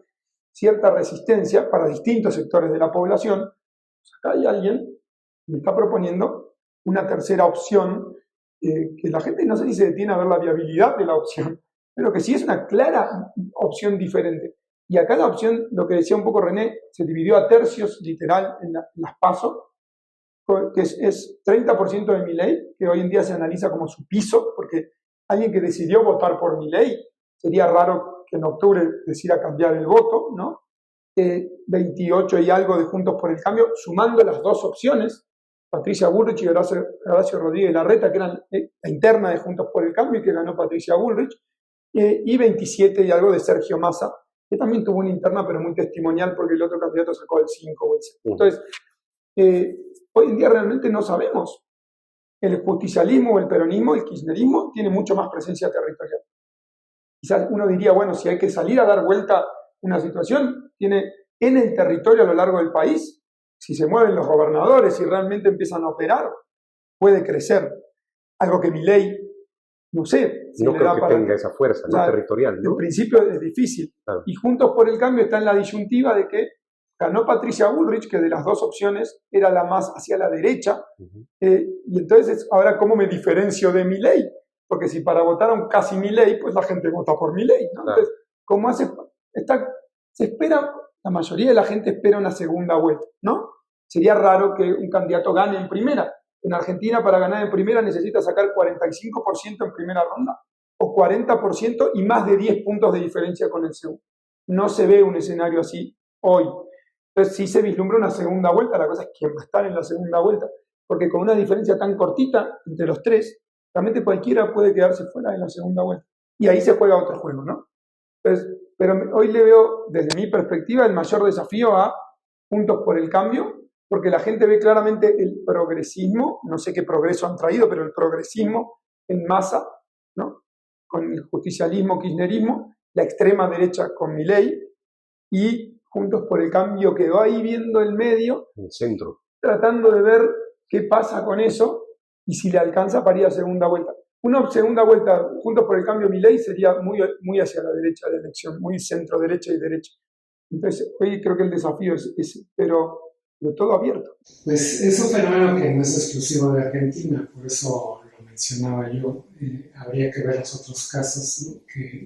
cierta resistencia para distintos sectores de la población, pues acá hay alguien que me está proponiendo una tercera opción, que la gente no sé si se detiene a ver la viabilidad de la opción, pero que sí es una clara opción diferente. Y acá la opción, lo que decía un poco René, se dividió a tercios, literal, en las PASO, que es 30% de Milei, que hoy en día se analiza como su piso, porque alguien que decidió votar por Milei, sería raro que en octubre decida cambiar el voto, ¿no? 28 y algo de Juntos por el Cambio, sumando las 2 opciones, Patricia Bullrich y Horacio Rodríguez Larreta, que eran la interna de Juntos por el Cambio y que ganó Patricia Bullrich, y 27 y algo de Sergio Massa, que también tuvo una interna pero muy testimonial porque el otro candidato sacó el 5 o el 6. Entonces, hoy en día realmente no sabemos. El justicialismo o el peronismo, el kirchnerismo, tiene mucho más presencia territorial. Quizás uno diría, bueno, si hay que salir a dar vuelta una situación, tiene en el territorio a lo largo del país, si se mueven los gobernadores, si realmente empiezan a operar, puede crecer. Algo que Milei, no sé, si no creo que tenga esa fuerza, ¿no? Territorial, ¿no? En principio es difícil. Claro. Y Juntos por el Cambio está en la disyuntiva de que ganó Patricia Bullrich, que de las 2 opciones era la más hacia la derecha, y entonces ahora ¿cómo me diferencio de Milei? Porque si para votar a un casi Milei, pues la gente vota por Milei, ¿no? Claro. Entonces, ¿cómo se espera, la mayoría de la gente espera una segunda vuelta, ¿no? Sería raro que un candidato gane en primera. En Argentina, para ganar en primera, necesita sacar 45% en primera ronda, o 40% y más de 10 puntos de diferencia con el segundo. No se ve un escenario así hoy. Entonces, sí se vislumbra una segunda vuelta. La cosa es quién va a estar en la segunda vuelta, porque con una diferencia tan cortita entre los 3, realmente cualquiera puede quedarse fuera de la segunda vuelta. Y ahí se juega otro juego, ¿no? Entonces, pero hoy le veo, desde mi perspectiva, el mayor desafío a Juntos por el Cambio, porque la gente ve claramente el progresismo, no sé qué progreso han traído, pero el progresismo en masa, ¿no? Con el justicialismo, kirchnerismo, la extrema derecha con Milei, y Juntos por el Cambio quedó ahí viendo el medio, En el centro. tratando de ver qué pasa con eso y si le alcanza para ir a segunda vuelta. Una segunda vuelta, Juntos por el Cambio, Milei, sería muy hacia la derecha de la elección, muy centro-derecha y derecha. Entonces, hoy creo que el desafío es ese, pero todo abierto. Pues es un fenómeno que no es exclusivo de Argentina, por eso lo mencionaba yo. Habría que ver los otros casos, ¿no?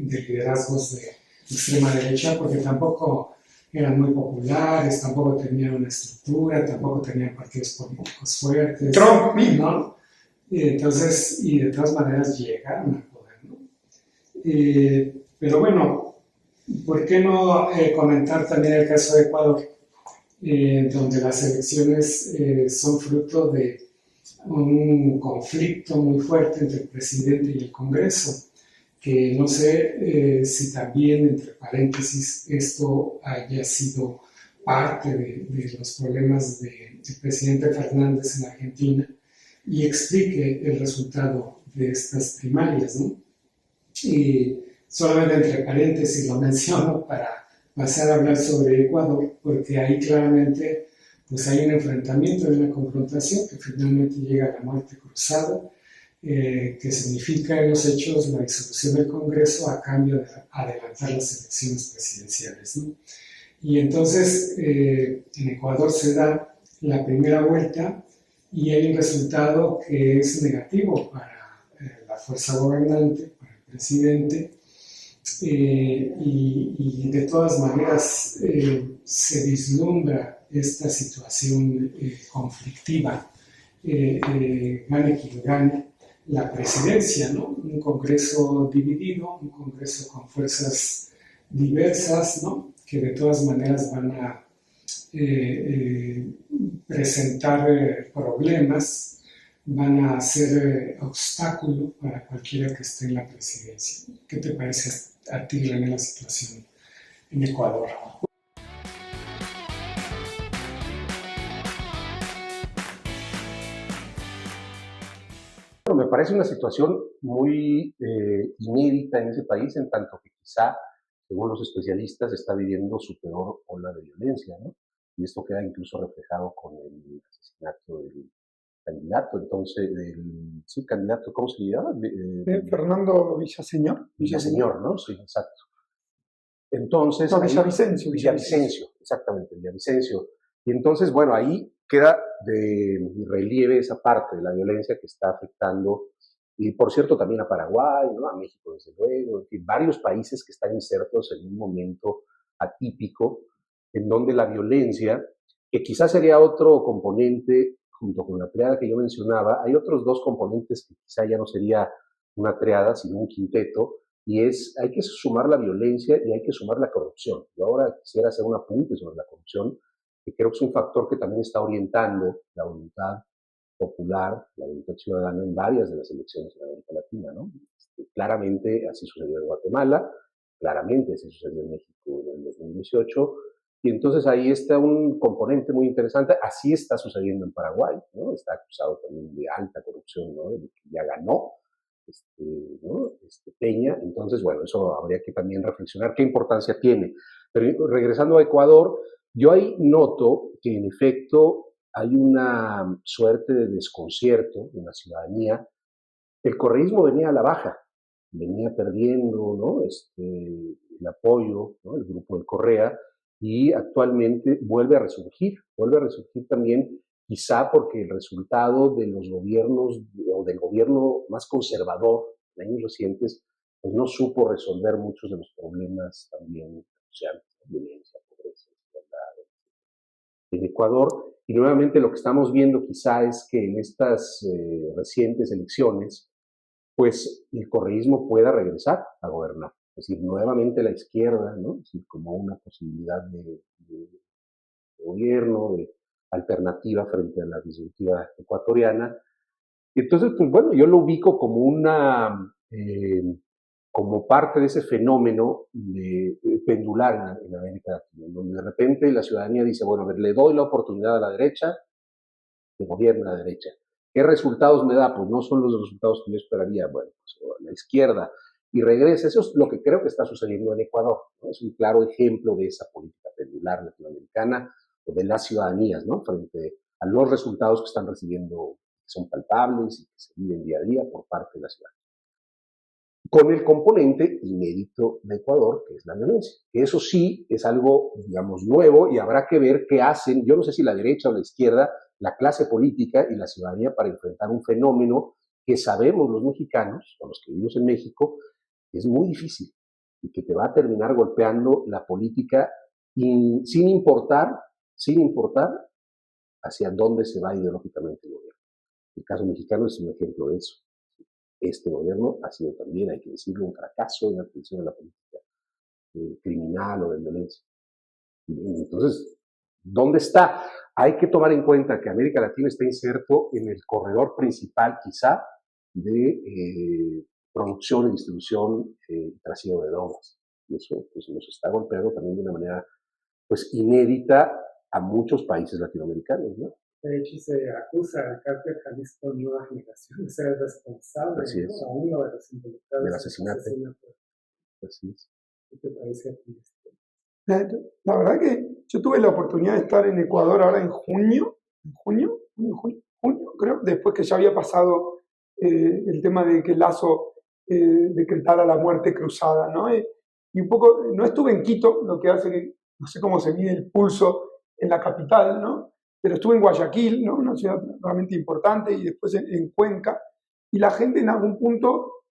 De liderazgos de extrema derecha, porque tampoco eran muy populares, tampoco tenían una estructura, tampoco tenían partidos políticos fuertes. Trump mismo. ¿No? Entonces, y de todas maneras llegaron al poder, ¿no? Pero bueno, ¿por qué no comentar también el caso de Ecuador? Donde las elecciones son fruto de un conflicto muy fuerte entre el presidente y el Congreso, que no sé si también, entre paréntesis, esto haya sido parte de los problemas del presidente Fernández en Argentina y explique el resultado de estas primarias, ¿no? Y solamente entre paréntesis lo menciono para pasar a hablar sobre Ecuador, porque ahí claramente pues hay un enfrentamiento, hay una confrontación que finalmente llega a la muerte cruzada, que significa en los hechos la disolución del Congreso a cambio de adelantar las elecciones presidenciales, ¿no? Y entonces en Ecuador se da la primera vuelta y hay un resultado que es negativo para la fuerza gobernante, para el presidente, y de todas maneras se vislumbra esta situación conflictiva, gane quien gane la presidencia, ¿no? Un Congreso dividido, un Congreso con fuerzas diversas, ¿no? Que de todas maneras van a presentar problemas, van a ser obstáculo para cualquiera que esté en la presidencia. ¿Qué te parece a ti, René, la situación en Ecuador? Bueno, me parece una situación muy inédita en ese país, en tanto que quizá, según los especialistas, está viviendo su peor ola de violencia, ¿no? Y esto queda incluso reflejado con el asesinato del candidato, entonces, sí, candidato, ¿cómo se llama? Fernando Villaseñor. Villaseñor, ¿no? Sí, exacto. Entonces, no, ahí, Villavicencio. Villavicencio, exactamente, Villavicencio. Y entonces, bueno, ahí queda de relieve esa parte de la violencia que está afectando, y por cierto también a Paraguay, ¿no? A México desde luego, en fin, varios países que están insertos en un momento atípico, en donde la violencia, que quizás sería otro componente, junto con la triada que yo mencionaba, hay otros dos componentes que quizá ya no sería una triada, sino un quinteto, y hay que sumar la violencia y hay que sumar la corrupción. Yo ahora quisiera hacer un apunte sobre la corrupción, que creo que es un factor que también está orientando la voluntad popular, la voluntad ciudadana en varias de las elecciones en América Latina, ¿no? Claramente así sucedió en Guatemala, claramente así sucedió en México en el 2018, y entonces ahí está un componente muy interesante. Así está sucediendo en Paraguay, ¿no? Está acusado también de alta corrupción, ¿no? De que ya ganó, ¿no? Peña. Entonces, bueno, eso habría que también reflexionar qué importancia tiene. Pero regresando a Ecuador, yo ahí noto que en efecto hay una suerte de desconcierto en la ciudadanía. El correísmo venía a la baja, venía perdiendo, ¿no? El apoyo, ¿no? El grupo de Correa, y actualmente vuelve a resurgir también, quizá porque el resultado de los gobiernos, o del gobierno más conservador en años recientes, pues no supo resolver muchos de los problemas también sociales, violencia, pobreza, desigualdad, en Ecuador. Y nuevamente lo que estamos viendo quizá es que en estas recientes elecciones, pues el correísmo pueda regresar a gobernar. Es decir, nuevamente la izquierda, ¿no? Es decir, como una posibilidad de gobierno, de alternativa frente a la disyuntiva ecuatoriana. Y entonces, pues bueno, yo lo ubico como una como parte de ese fenómeno de pendular en América Latina, donde de repente la ciudadanía dice, bueno, a ver, le doy la oportunidad a la derecha, que gobierne la derecha. ¿Qué resultados me da? Pues no son los resultados que yo esperaría. Bueno, pues a la izquierda, y regresa. Eso es lo que creo que está sucediendo en Ecuador, ¿no? Es un claro ejemplo de esa política pendular latinoamericana o de las ciudadanías, ¿no? Frente a los resultados que están recibiendo, que son palpables y que se viven día a día por parte de la ciudad. Con el componente inédito de Ecuador, que es la violencia. Eso sí es algo, digamos, nuevo y habrá que ver qué hacen, yo no sé si la derecha o la izquierda, la clase política y la ciudadanía para enfrentar un fenómeno que sabemos los mexicanos, o los que vivimos en México, es muy difícil y que te va a terminar golpeando la política sin importar hacia dónde se va ideológicamente el gobierno. El caso mexicano es un ejemplo de eso. Este gobierno ha sido también, hay que decirlo, un fracaso en la atención a la política criminal o de violencia. Entonces, ¿dónde está? Hay que tomar en cuenta que América Latina está inserto en el corredor principal, quizá, de producción y distribución y trasiego de drogas. Y eso pues, nos está golpeando también de una manera pues, inédita a muchos países latinoamericanos, ¿no? De hecho, se acusa al cártel Jalisco Nueva Generación de ser responsable, Así es, ¿no? A uno de los involucrados del asesinato. Así es. ¿Qué te parece a ti esto? La verdad que yo tuve la oportunidad de estar en Ecuador ahora en junio, creo, después que ya había pasado el tema de que Lazo decretara la muerte cruzada, ¿no? Y un poco, no estuve en Quito, lo que hace que, no sé cómo se mide el pulso en la capital, ¿no? Pero estuve en Guayaquil, ¿no? Una ciudad realmente importante, y después en Cuenca, y la gente en algún punto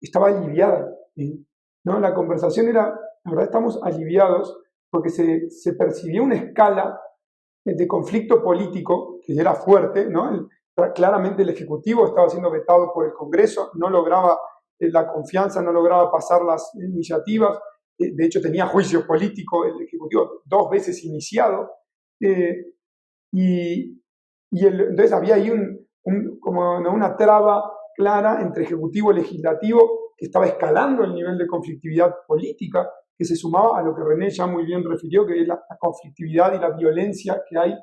estaba aliviada, ¿no? La conversación era, la verdad estamos aliviados, porque se percibía una escala de conflicto político que era fuerte, ¿no? Claramente el Ejecutivo estaba siendo vetado por el Congreso, no lograba la confianza, no lograba pasar las iniciativas, de hecho tenía juicio político el Ejecutivo 2 veces iniciado, entonces había ahí como una traba clara entre Ejecutivo y Legislativo que estaba escalando el nivel de conflictividad política, que se sumaba a lo que René ya muy bien refirió, que es la conflictividad y la violencia que hay,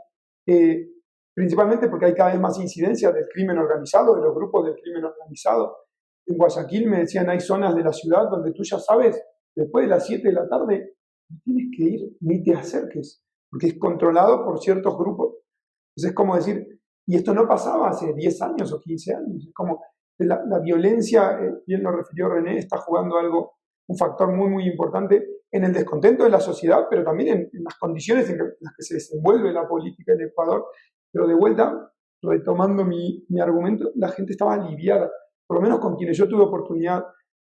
principalmente porque hay cada vez más incidencia del crimen organizado, de los grupos del crimen organizado. En Guayaquil me decían, hay zonas de la ciudad donde tú ya sabes, después de las 7 de la tarde, no tienes que ir ni te acerques, porque es controlado por ciertos grupos. Entonces es como decir, y esto no pasaba hace 10 años o 15 años, es como la violencia, bien lo refirió René, está jugando un factor muy, muy importante en el descontento de la sociedad, pero también en las condiciones en las que se desenvuelve la política en Ecuador. Pero de vuelta, retomando mi argumento, la gente estaba aliviada, por lo menos con quienes yo tuve oportunidad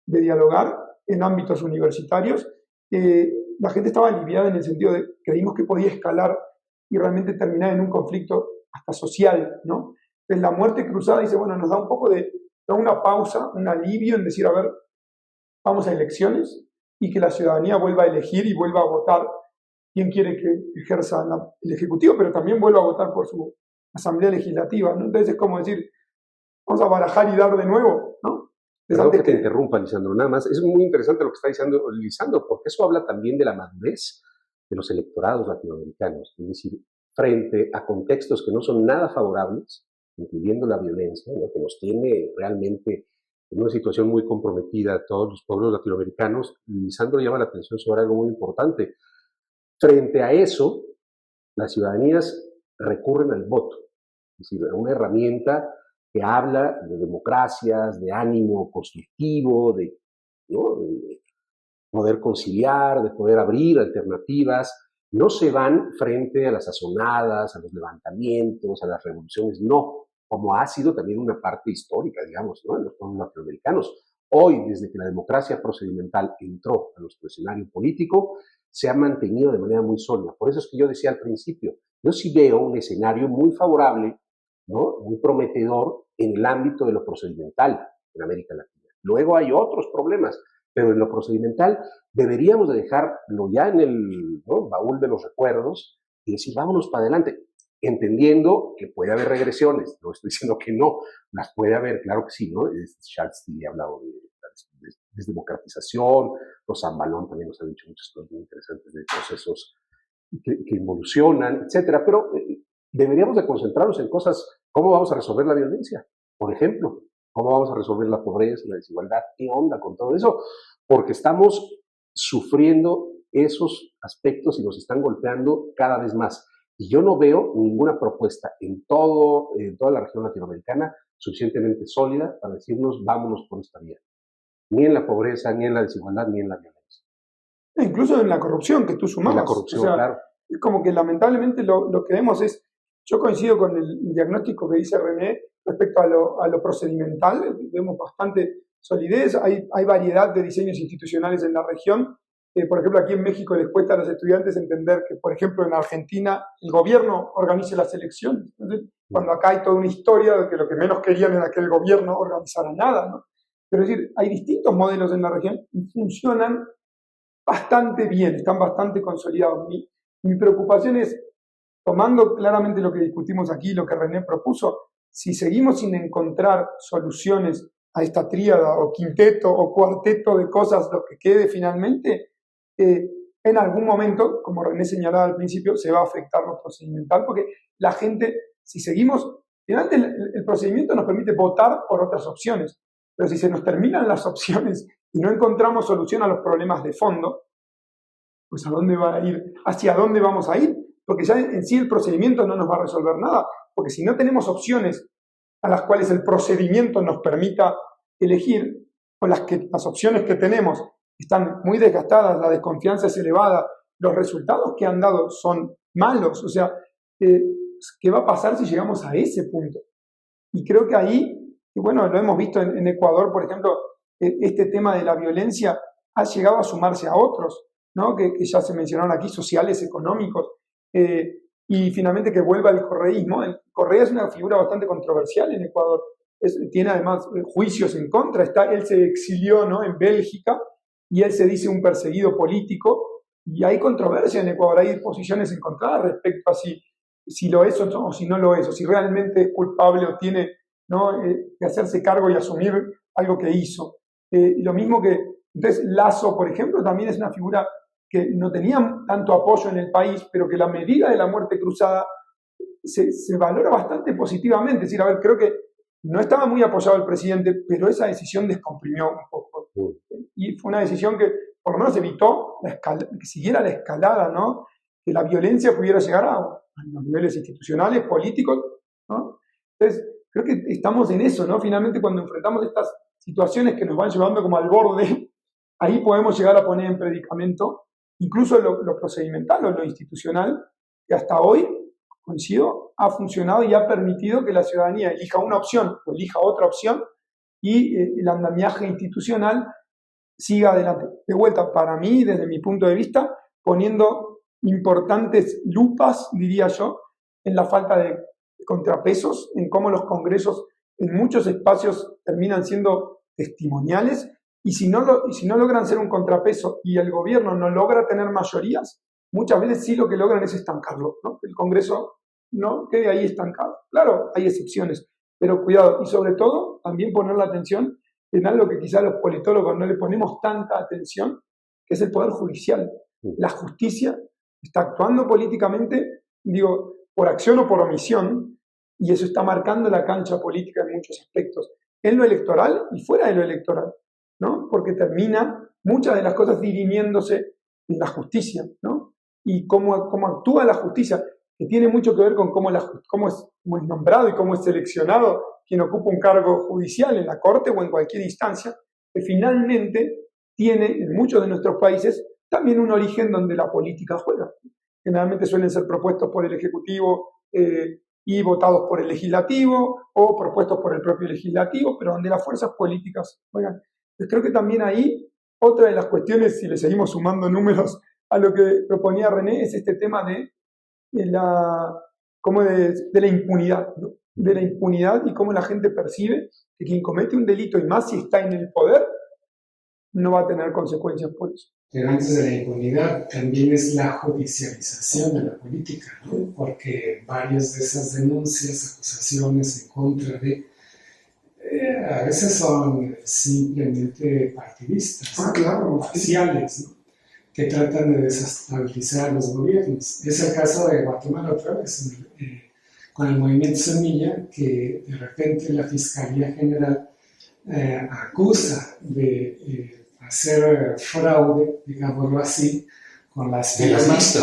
de dialogar en ámbitos universitarios, la gente estaba aliviada en el sentido de creímos que podía escalar y realmente terminar en un conflicto hasta social, ¿no? Entonces la muerte cruzada dice, bueno, nos da un poco da una pausa, un alivio en decir, a ver, vamos a elecciones y que la ciudadanía vuelva a elegir y vuelva a votar quién quiere que ejerza el Ejecutivo, pero también vuelva a votar por su Asamblea Legislativa, ¿no? Entonces es como decir, vamos a barajar y dar de nuevo, ¿no? Perdón que te interrumpa, Lisandro, nada más. Es muy interesante lo que está diciendo Lisandro, porque eso habla también de la madurez de los electorados latinoamericanos. Es decir, frente a contextos que no son nada favorables, incluyendo la violencia, ¿no? Que nos tiene realmente en una situación muy comprometida a todos los pueblos latinoamericanos, Lisandro llama la atención sobre algo muy importante. Frente a eso, las ciudadanías recurren al voto, es decir, a una herramienta que habla de democracias, de ánimo constructivo, ¿no? De poder conciliar, de poder abrir alternativas. No se van frente a las sazonadas, a los levantamientos, a las revoluciones, no, como ha sido también una parte histórica, digamos, ¿no? En los pueblos latinoamericanos. Hoy, desde que la democracia procedimental entró a nuestro escenario político, se ha mantenido de manera muy sólida. Por eso es que yo decía al principio, yo sí veo un escenario muy favorable, ¿no? Muy prometedor en el ámbito de lo procedimental en América Latina. Luego hay otros problemas, pero en lo procedimental deberíamos de dejarlo ya en el, ¿no?, baúl de los recuerdos y decir, vámonos para adelante, entendiendo que puede haber regresiones. No estoy diciendo que no, las puede haber, claro que sí, ¿no? Charles Tilly ha hablado de desdemocratización. Los Zambalón también nos han dicho muchas cosas muy interesantes de procesos que involucionan, etcétera. Pero deberíamos de concentrarnos en cosas, ¿cómo vamos a resolver la violencia? Por ejemplo, ¿cómo vamos a resolver la pobreza, la desigualdad? ¿Qué onda con todo eso? Porque estamos sufriendo esos aspectos y nos están golpeando cada vez más. Y yo no veo ninguna propuesta en toda la región latinoamericana suficientemente sólida para decirnos vámonos por esta vía. Ni en la pobreza, ni en la desigualdad, ni en la violencia. Incluso en la corrupción que tú sumabas. En la corrupción, o sea, claro. Es como que lamentablemente lo que vemos es, yo coincido con el diagnóstico que dice René respecto a lo procedimental, vemos bastante solidez, hay variedad de diseños institucionales en la región. Por ejemplo, aquí en México les cuesta a los estudiantes entender que, por ejemplo, en Argentina el gobierno organice las elecciones. Entonces, cuando acá hay toda una historia de que lo que menos querían era que el gobierno organizara nada, ¿no? Pero es decir, hay distintos modelos en la región y funcionan bastante bien, están bastante consolidados. Mi preocupación es, tomando claramente lo que discutimos aquí, lo que René propuso, si seguimos sin encontrar soluciones a esta tríada o quinteto o cuarteto de cosas, lo que quede finalmente, en algún momento, como René señalaba al principio, se va a afectar lo procedimental, porque la gente, si seguimos, finalmente el procedimiento nos permite votar por otras opciones, pero si se nos terminan las opciones y no encontramos solución a los problemas de fondo, pues ¿a dónde va a ir? ¿Hacia dónde vamos a ir? Porque ya en sí el procedimiento no nos va a resolver nada, porque si no tenemos opciones a las cuales el procedimiento nos permita elegir, o las opciones que tenemos están muy desgastadas, la desconfianza es elevada, los resultados que han dado son malos, o sea, ¿qué va a pasar si llegamos a ese punto? Y creo que ahí, y bueno, lo hemos visto en Ecuador, por ejemplo, este tema de la violencia ha llegado a sumarse a otros, ¿no? que ya se mencionaron aquí, sociales, económicos, y finalmente que vuelva el correísmo. El Correa es una figura bastante controversial en Ecuador, tiene además juicios en contra, él se exilió, ¿no?, en Bélgica, y él se dice un perseguido político, y hay controversia en Ecuador, hay posiciones encontradas respecto a si lo es o si no lo es, o si realmente es culpable o tiene, ¿no?, que hacerse cargo y asumir algo que hizo. Y lo mismo que, entonces, Lasso, por ejemplo, también es una figura que no tenía tanto apoyo en el país, pero que la medida de la muerte cruzada se valora bastante positivamente. Es decir, a ver, creo que no estaba muy apoyado el presidente, pero esa decisión descomprimió un poco. Y fue una decisión que por lo menos evitó que siguiera la escalada, ¿no?, que la violencia pudiera llegar a los niveles institucionales, políticos, ¿no? Entonces, creo que estamos en eso, ¿no? Finalmente, cuando enfrentamos estas situaciones que nos van llevando como al borde, ahí podemos llegar a poner en predicamento incluso lo procedimental o lo institucional, que hasta hoy, coincido, ha funcionado y ha permitido que la ciudadanía elija una opción o elija otra opción y el andamiaje institucional siga adelante. De vuelta, para mí, desde mi punto de vista, poniendo importantes lupas, diría yo, en la falta de contrapesos, en cómo los congresos en muchos espacios terminan siendo testimoniales, y si no logran ser un contrapeso y el gobierno no logra tener mayorías, muchas veces sí lo que logran es estancarlo, ¿no? El Congreso no quede ahí estancado. Claro, hay excepciones, pero cuidado, y sobre todo también poner la atención en algo que quizás los politólogos no le ponemos tanta atención, que es el Poder Judicial. La justicia está actuando políticamente, digo, por acción o por omisión, y eso está marcando la cancha política en muchos aspectos, en lo electoral y fuera de lo electoral, ¿no? Porque termina muchas de las cosas dirimiéndose en la justicia, ¿no? Y cómo actúa la justicia, que tiene mucho que ver con cómo es nombrado y cómo es seleccionado quien ocupa un cargo judicial en la corte o en cualquier instancia, que finalmente tiene en muchos de nuestros países también un origen donde la política juega. Generalmente suelen ser propuestos por el Ejecutivo y votados por el Legislativo, o propuestos por el propio Legislativo, pero donde las fuerzas políticas juegan. Entonces creo que también ahí, otra de las cuestiones, si le seguimos sumando números a lo que proponía René, es este tema de la impunidad, ¿no? De la impunidad y cómo la gente percibe que quien comete un delito, y más si está en el poder, no va a tener consecuencias por eso. Pero antes de la impunidad también es la judicialización de la política, ¿no? Porque varias de esas denuncias, acusaciones en contra de A veces son simplemente partidistas, claro, parciales, ¿no? Que tratan de desestabilizar los gobiernos. Es el caso de Guatemala otra vez, con el movimiento Semilla, que de repente la Fiscalía General acusa de hacer fraude, digámoslo así, con las firmas,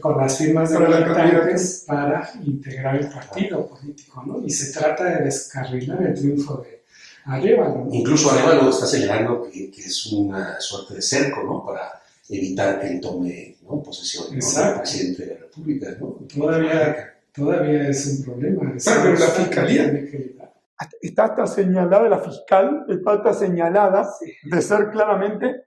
con las firmas de militantes para integrar el partido político, ¿no? Y se trata de descarrilar el triunfo de Arévalo, ¿no? Incluso Arévalo está señalando que es una suerte de cerco, ¿no? Para evitar que él tome, ¿no?, posesión, ¿no?, del presidente de la República, ¿no? Todavía es un problema. Pero la Fiscalía está hasta señalada, la fiscal está hasta señalada de ser claramente,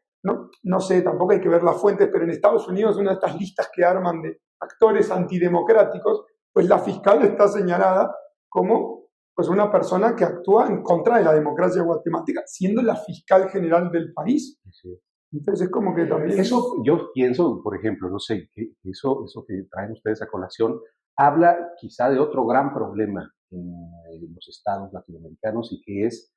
no sé, tampoco hay que ver las fuentes, pero en Estados Unidos una de estas listas que arman de actores antidemocráticos, pues la fiscal está señalada como pues una persona que actúa en contra de la democracia guatemalteca, siendo la fiscal general del país. Sí. Entonces es como que también... Eso yo pienso, por ejemplo, no sé, que eso que traen ustedes a colación habla quizá de otro gran problema en los estados latinoamericanos, y que es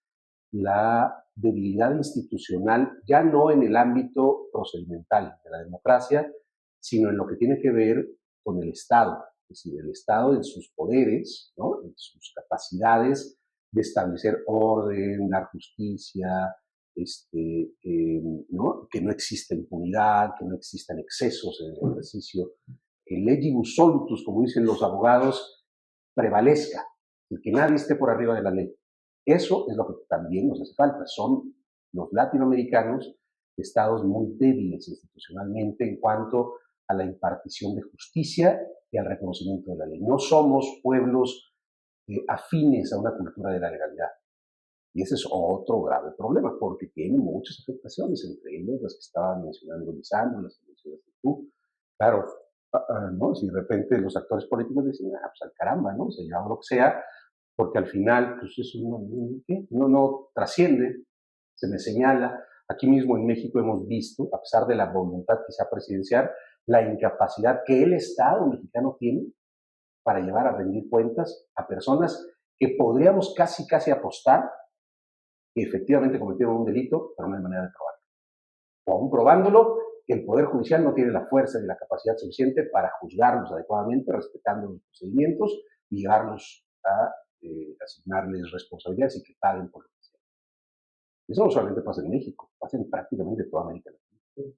la debilidad institucional, ya no en el ámbito procedimental de la democracia, sino en lo que tiene que ver con el Estado, es decir, el Estado en sus poderes, ¿no?, en sus capacidades de establecer orden, dar justicia, ¿no?, que no exista impunidad, que no existan excesos en el ejercicio, que legibus solutus, como dicen los abogados, prevalezca, y que nadie esté por arriba de la ley. Eso es lo que también nos hace falta. Son los latinoamericanos estados muy débiles institucionalmente en cuanto a la impartición de justicia y al reconocimiento de la ley. No somos pueblos afines a una cultura de la legalidad. Y ese es otro grave problema, porque tiene muchas afectaciones, entre ellas las que estaban mencionando Lisandro, las que mencionaste tú. Claro, ¿no?, si de repente los actores políticos dicen, pues al caramba, ¿no?, se llama lo que sea, porque al final, pues eso no trasciende, se me señala. Aquí mismo en México hemos visto, a pesar de la voluntad quizá presidencial, la incapacidad que el Estado mexicano tiene para llevar a rendir cuentas a personas que podríamos casi apostar que efectivamente cometieron un delito, pero no hay manera de probarlo. O aún probándolo, el Poder Judicial no tiene la fuerza ni la capacidad suficiente para juzgarlos adecuadamente, respetando los procedimientos y llevarlos a asignarles responsabilidades y que paguen por lo que sea. Eso no solamente pasa en México, pasa en prácticamente toda América Latina.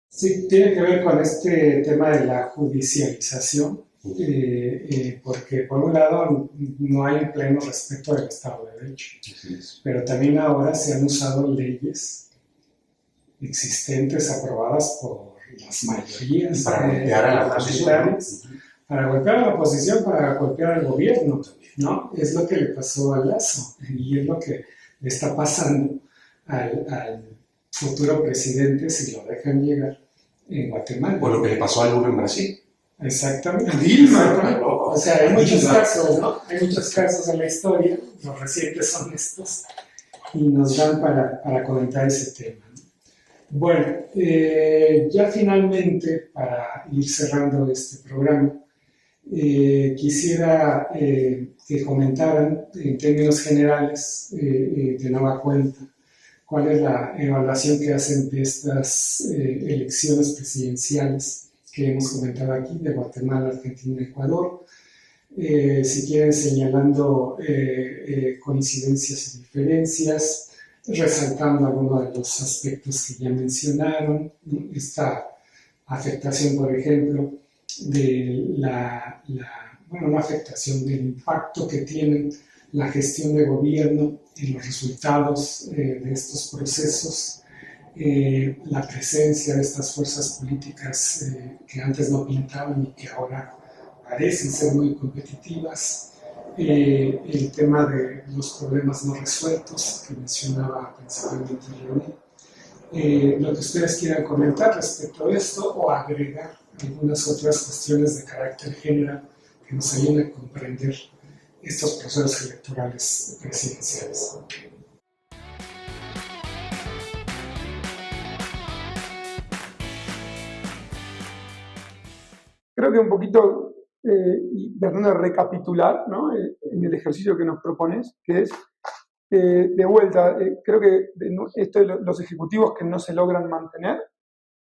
Sí, tiene que ver con este tema de la judicialización, porque por un lado no hay un pleno respeto del Estado de Derecho, pero también ahora se han usado leyes existentes aprobadas por las mayorías para golpear a la oposición, para golpear a la oposición, para golpear al gobierno, ¿no? Es lo que le pasó a Lazo y es lo que le está pasando al futuro presidente si lo dejan llegar en Guatemala. O lo que le pasó a Lula en Brasil. Exactamente. O sea, hay muchos casos, ¿no? Hay muchos casos en la historia, los recientes son estos, y nos dan para comentar ese tema, ¿no? Bueno, ya finalmente, para ir cerrando este programa, quisiera que comentaran en términos generales, de nueva cuenta, cuál es la evaluación que hacen de estas elecciones presidenciales que hemos comentado aquí, de Guatemala, Argentina y Ecuador. Si quieren, señalando coincidencias y diferencias, resaltando algunos de los aspectos que ya mencionaron, ¿no? Esta afectación, por ejemplo, de una afectación del impacto que tiene la gestión de gobierno en los resultados de estos procesos, la presencia de estas fuerzas políticas que antes no pintaban y que ahora parecen ser muy competitivas, el tema de los problemas no resueltos que mencionaba principalmente René, lo que ustedes quieran comentar respecto a esto o agregar algunas otras cuestiones de carácter general que nos ayuden a comprender estos procesos electorales presidenciales. Creo que un poquito y tratando de recapitular, ¿no? En el ejercicio que nos propones, que es, de vuelta, creo que esto de los ejecutivos que no se logran mantener,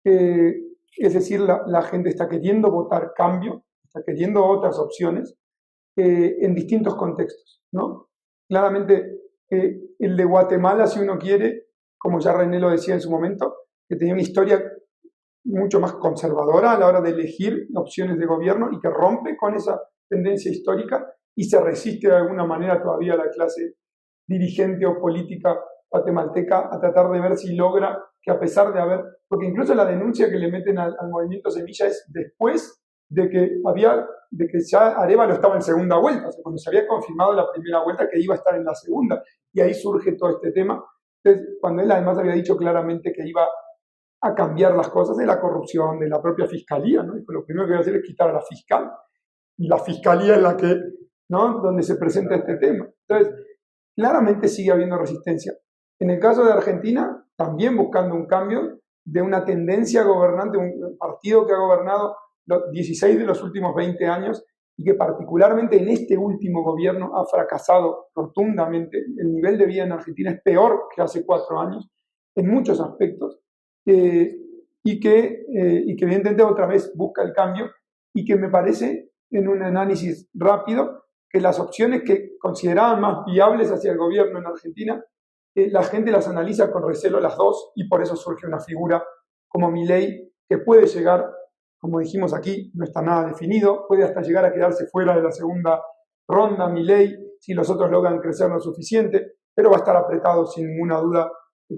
es decir, la gente está queriendo votar cambio, está queriendo otras opciones en distintos contextos, ¿no? Claramente, el de Guatemala, si uno quiere, como ya René lo decía en su momento, que tenía una historia mucho más conservadora a la hora de elegir opciones de gobierno y que rompe con esa tendencia histórica y se resiste de alguna manera todavía a la clase dirigente o política guatemalteca a tratar de ver si logra que, a pesar de haber, porque incluso la denuncia que le meten al movimiento Semilla es después de que ya Arévalo estaba en segunda vuelta, o sea, cuando se había confirmado la primera vuelta que iba a estar en la segunda, y ahí surge todo este tema. Entonces, cuando él además había dicho claramente que iba a cambiar las cosas de la corrupción, de la propia fiscalía, ¿no? Dijo, lo primero que voy a hacer es quitar a la fiscal, y la fiscalía es la que, ¿no? Donde se presenta este tema. Entonces, claramente sigue habiendo resistencia. En el caso de Argentina, también buscando un cambio de una tendencia gobernante, un partido que ha gobernado los 16 de los últimos 20 años y que particularmente en este último gobierno ha fracasado rotundamente. El nivel de vida en Argentina es peor que hace 4 años en muchos aspectos, y que evidentemente otra vez busca el cambio, y que me parece, en un análisis rápido, que las opciones que consideraban más viables hacia el gobierno en Argentina, la gente las analiza con recelo las dos, y por eso surge una figura como Milei, que puede llegar, como dijimos aquí, no está nada definido, puede hasta llegar a quedarse fuera de la segunda ronda Milei, si los otros logran crecer lo suficiente, pero va a estar apretado sin ninguna duda,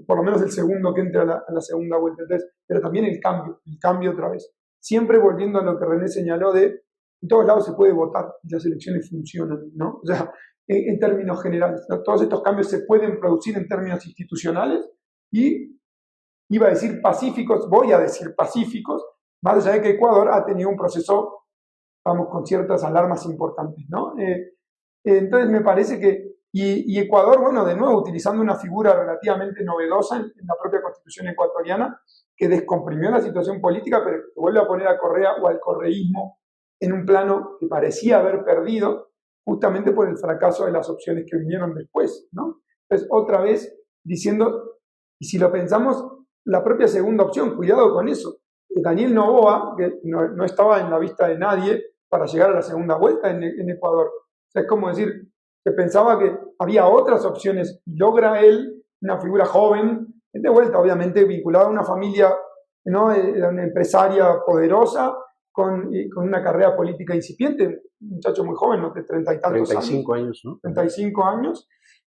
por lo menos el segundo que entre a la segunda vuelta. Entonces, pero también el cambio otra vez. Siempre volviendo a lo que René señaló de, en todos lados se puede votar y las elecciones funcionan, ¿no? O sea, en términos generales, ¿no? Todos estos cambios se pueden producir en términos institucionales y, iba a decir pacíficos, voy a decir pacíficos, más allá de que Ecuador ha tenido un proceso, vamos, con ciertas alarmas importantes, ¿no? Entonces me parece que, y Ecuador, bueno, de nuevo, utilizando una figura relativamente novedosa en la propia constitución ecuatoriana, que descomprimió la situación política, pero que vuelve a poner a Correa o al correísmo en un plano que parecía haber perdido, justamente por el fracaso de las opciones que vinieron después, ¿no? Entonces, otra vez, diciendo, y si lo pensamos, la propia segunda opción, cuidado con eso. Daniel Noboa, que no estaba en la vista de nadie para llegar a la segunda vuelta en Ecuador. O sea, es como decir, se pensaba que había otras opciones, y logra él, una figura joven, de vuelta, obviamente, vinculada a una familia, ¿no? Una empresaria poderosa, con una carrera política incipiente, un muchacho muy joven, ¿no? De 30 y tantos 35 años, ¿no? 35 años,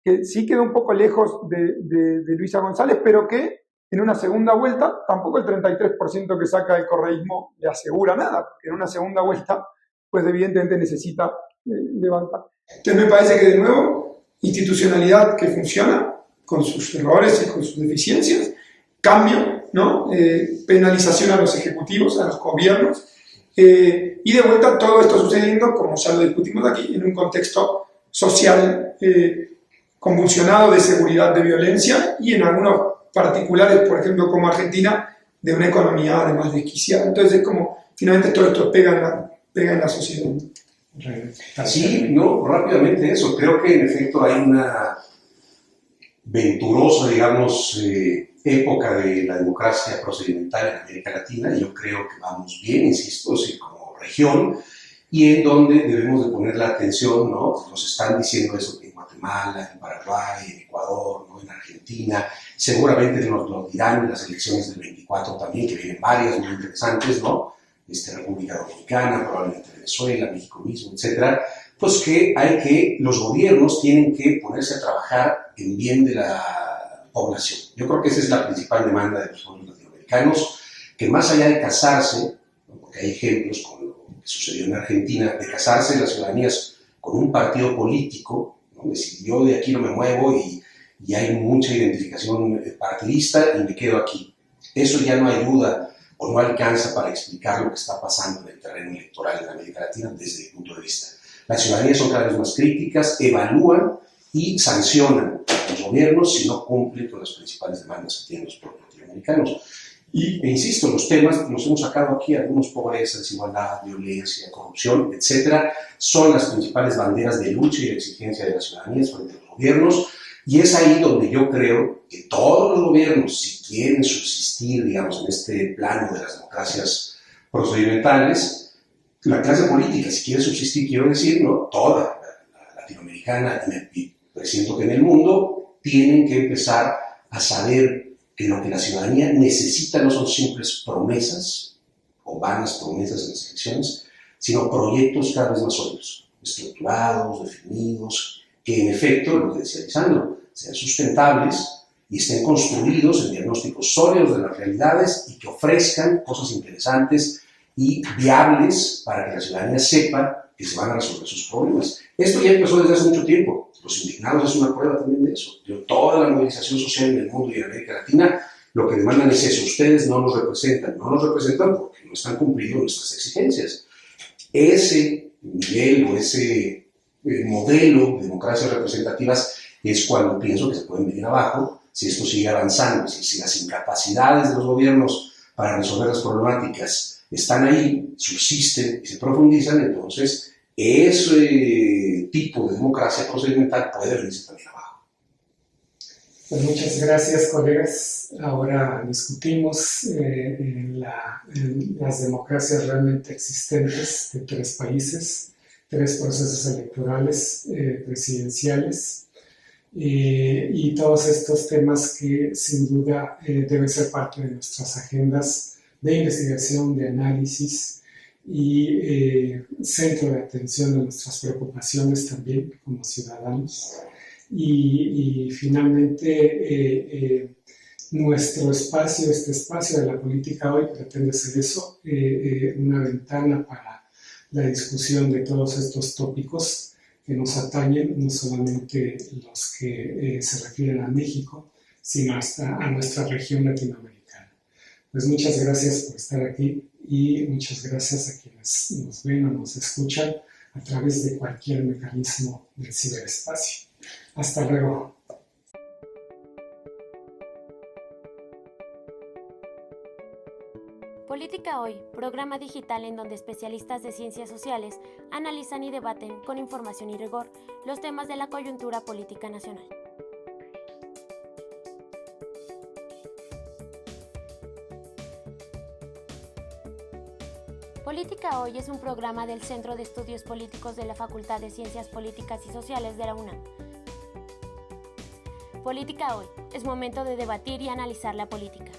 que sí quedó un poco lejos de Luisa González, pero que en una segunda vuelta, tampoco el 33% que saca el correísmo le asegura nada, porque en una segunda vuelta, pues evidentemente necesita levantar. Entonces me parece que, de nuevo, institucionalidad que funciona, con sus errores y con sus deficiencias, cambio, ¿no? Penalización a los ejecutivos, a los gobiernos, y de vuelta todo esto sucediendo, como ya lo discutimos aquí, en un contexto social convulsionado de seguridad, de violencia, y en algunos particulares, por ejemplo, como Argentina, de una economía además desquiciada. Entonces es como, finalmente todo esto pega en la sociedad. Sí, no, rápidamente eso. Creo que en efecto hay una venturosa, digamos, época de la democracia procedimental en América Latina, y yo creo que vamos bien, insisto, sí, como región, y en donde debemos de poner la atención, ¿no? Nos están diciendo eso en Guatemala, en Paraguay, en Ecuador, ¿no? En Argentina, seguramente nos lo dirán en las elecciones del 24 también, que vienen varias muy interesantes, ¿no? República Dominicana, probablemente Venezuela, México mismo, etcétera, pues que los gobiernos tienen que ponerse a trabajar en bien de la población. Yo creo que esa es la principal demanda de los pueblos latinoamericanos, que más allá de casarse, ¿no? Porque hay ejemplos con lo que sucedió en Argentina, de casarse las ciudadanías con un partido político, ¿no? Decir, yo de aquí no me muevo y hay mucha identificación partidista y me quedo aquí. Eso ya no ayuda o no alcanza para explicar lo que está pasando en el terreno electoral en América Latina desde mi punto de vista. Las ciudadanías son cada vez más críticas, evalúan y sancionan a los gobiernos si no cumplen con las principales demandas que tienen los pueblos latinoamericanos. E insisto, los temas que nos hemos sacado aquí, algunos: pobreza, desigualdad, violencia, corrupción, etcétera, son las principales banderas de lucha y de exigencia de la ciudadanía frente a los gobiernos. Y es ahí donde yo creo que todos los gobiernos, si quieren subsistir, digamos, en este plano de las democracias procedimentales, la clase política, si quiere subsistir, quiero decir, ¿no?, toda la latinoamericana y presiento que en el mundo, tienen que empezar a saber que lo que la ciudadanía necesita no son simples promesas o vanas promesas en las elecciones, sino proyectos cada vez más sólidos, estructurados, definidos, que en efecto, lo que decía Lisandro, sean sustentables y estén construidos en diagnósticos sólidos de las realidades y que ofrezcan cosas interesantes y viables para que la ciudadanía sepa que se van a resolver sus problemas. Esto ya empezó desde hace mucho tiempo. Los indignados es una prueba también de eso. Toda la movilización social en el mundo y en América Latina lo que demandan es eso: ustedes no nos representan porque no están cumpliendo nuestras exigencias. Ese nivel o ese modelo de democracias representativas es cuando pienso que se pueden venir abajo si esto sigue avanzando, si las incapacidades de los gobiernos para resolver las problemáticas están ahí, subsisten y se profundizan. Entonces ese tipo de democracia procedimental puede venirse también abajo. Pues muchas gracias, colegas. Ahora discutimos las democracias realmente existentes de 3 países, 3 procesos electorales presidenciales, y todos estos temas que sin duda deben ser parte de nuestras agendas de investigación, de análisis y centro de atención de nuestras preocupaciones también como ciudadanos. Y finalmente nuestro espacio, este espacio de la política hoy, pretende ser eso, una ventana para la discusión de todos estos tópicos que nos atañen, no solamente los que se refieren a México, sino hasta a nuestra región latinoamericana. Pues muchas gracias por estar aquí y muchas gracias a quienes nos ven o nos escuchan a través de cualquier mecanismo del ciberespacio. Hasta luego. Política Hoy, programa digital en donde especialistas de ciencias sociales analizan y debaten con información y rigor los temas de la coyuntura política nacional. Política Hoy es un programa del Centro de Estudios Políticos de la Facultad de Ciencias Políticas y Sociales de la UNAM. Política Hoy, es momento de debatir y analizar la política.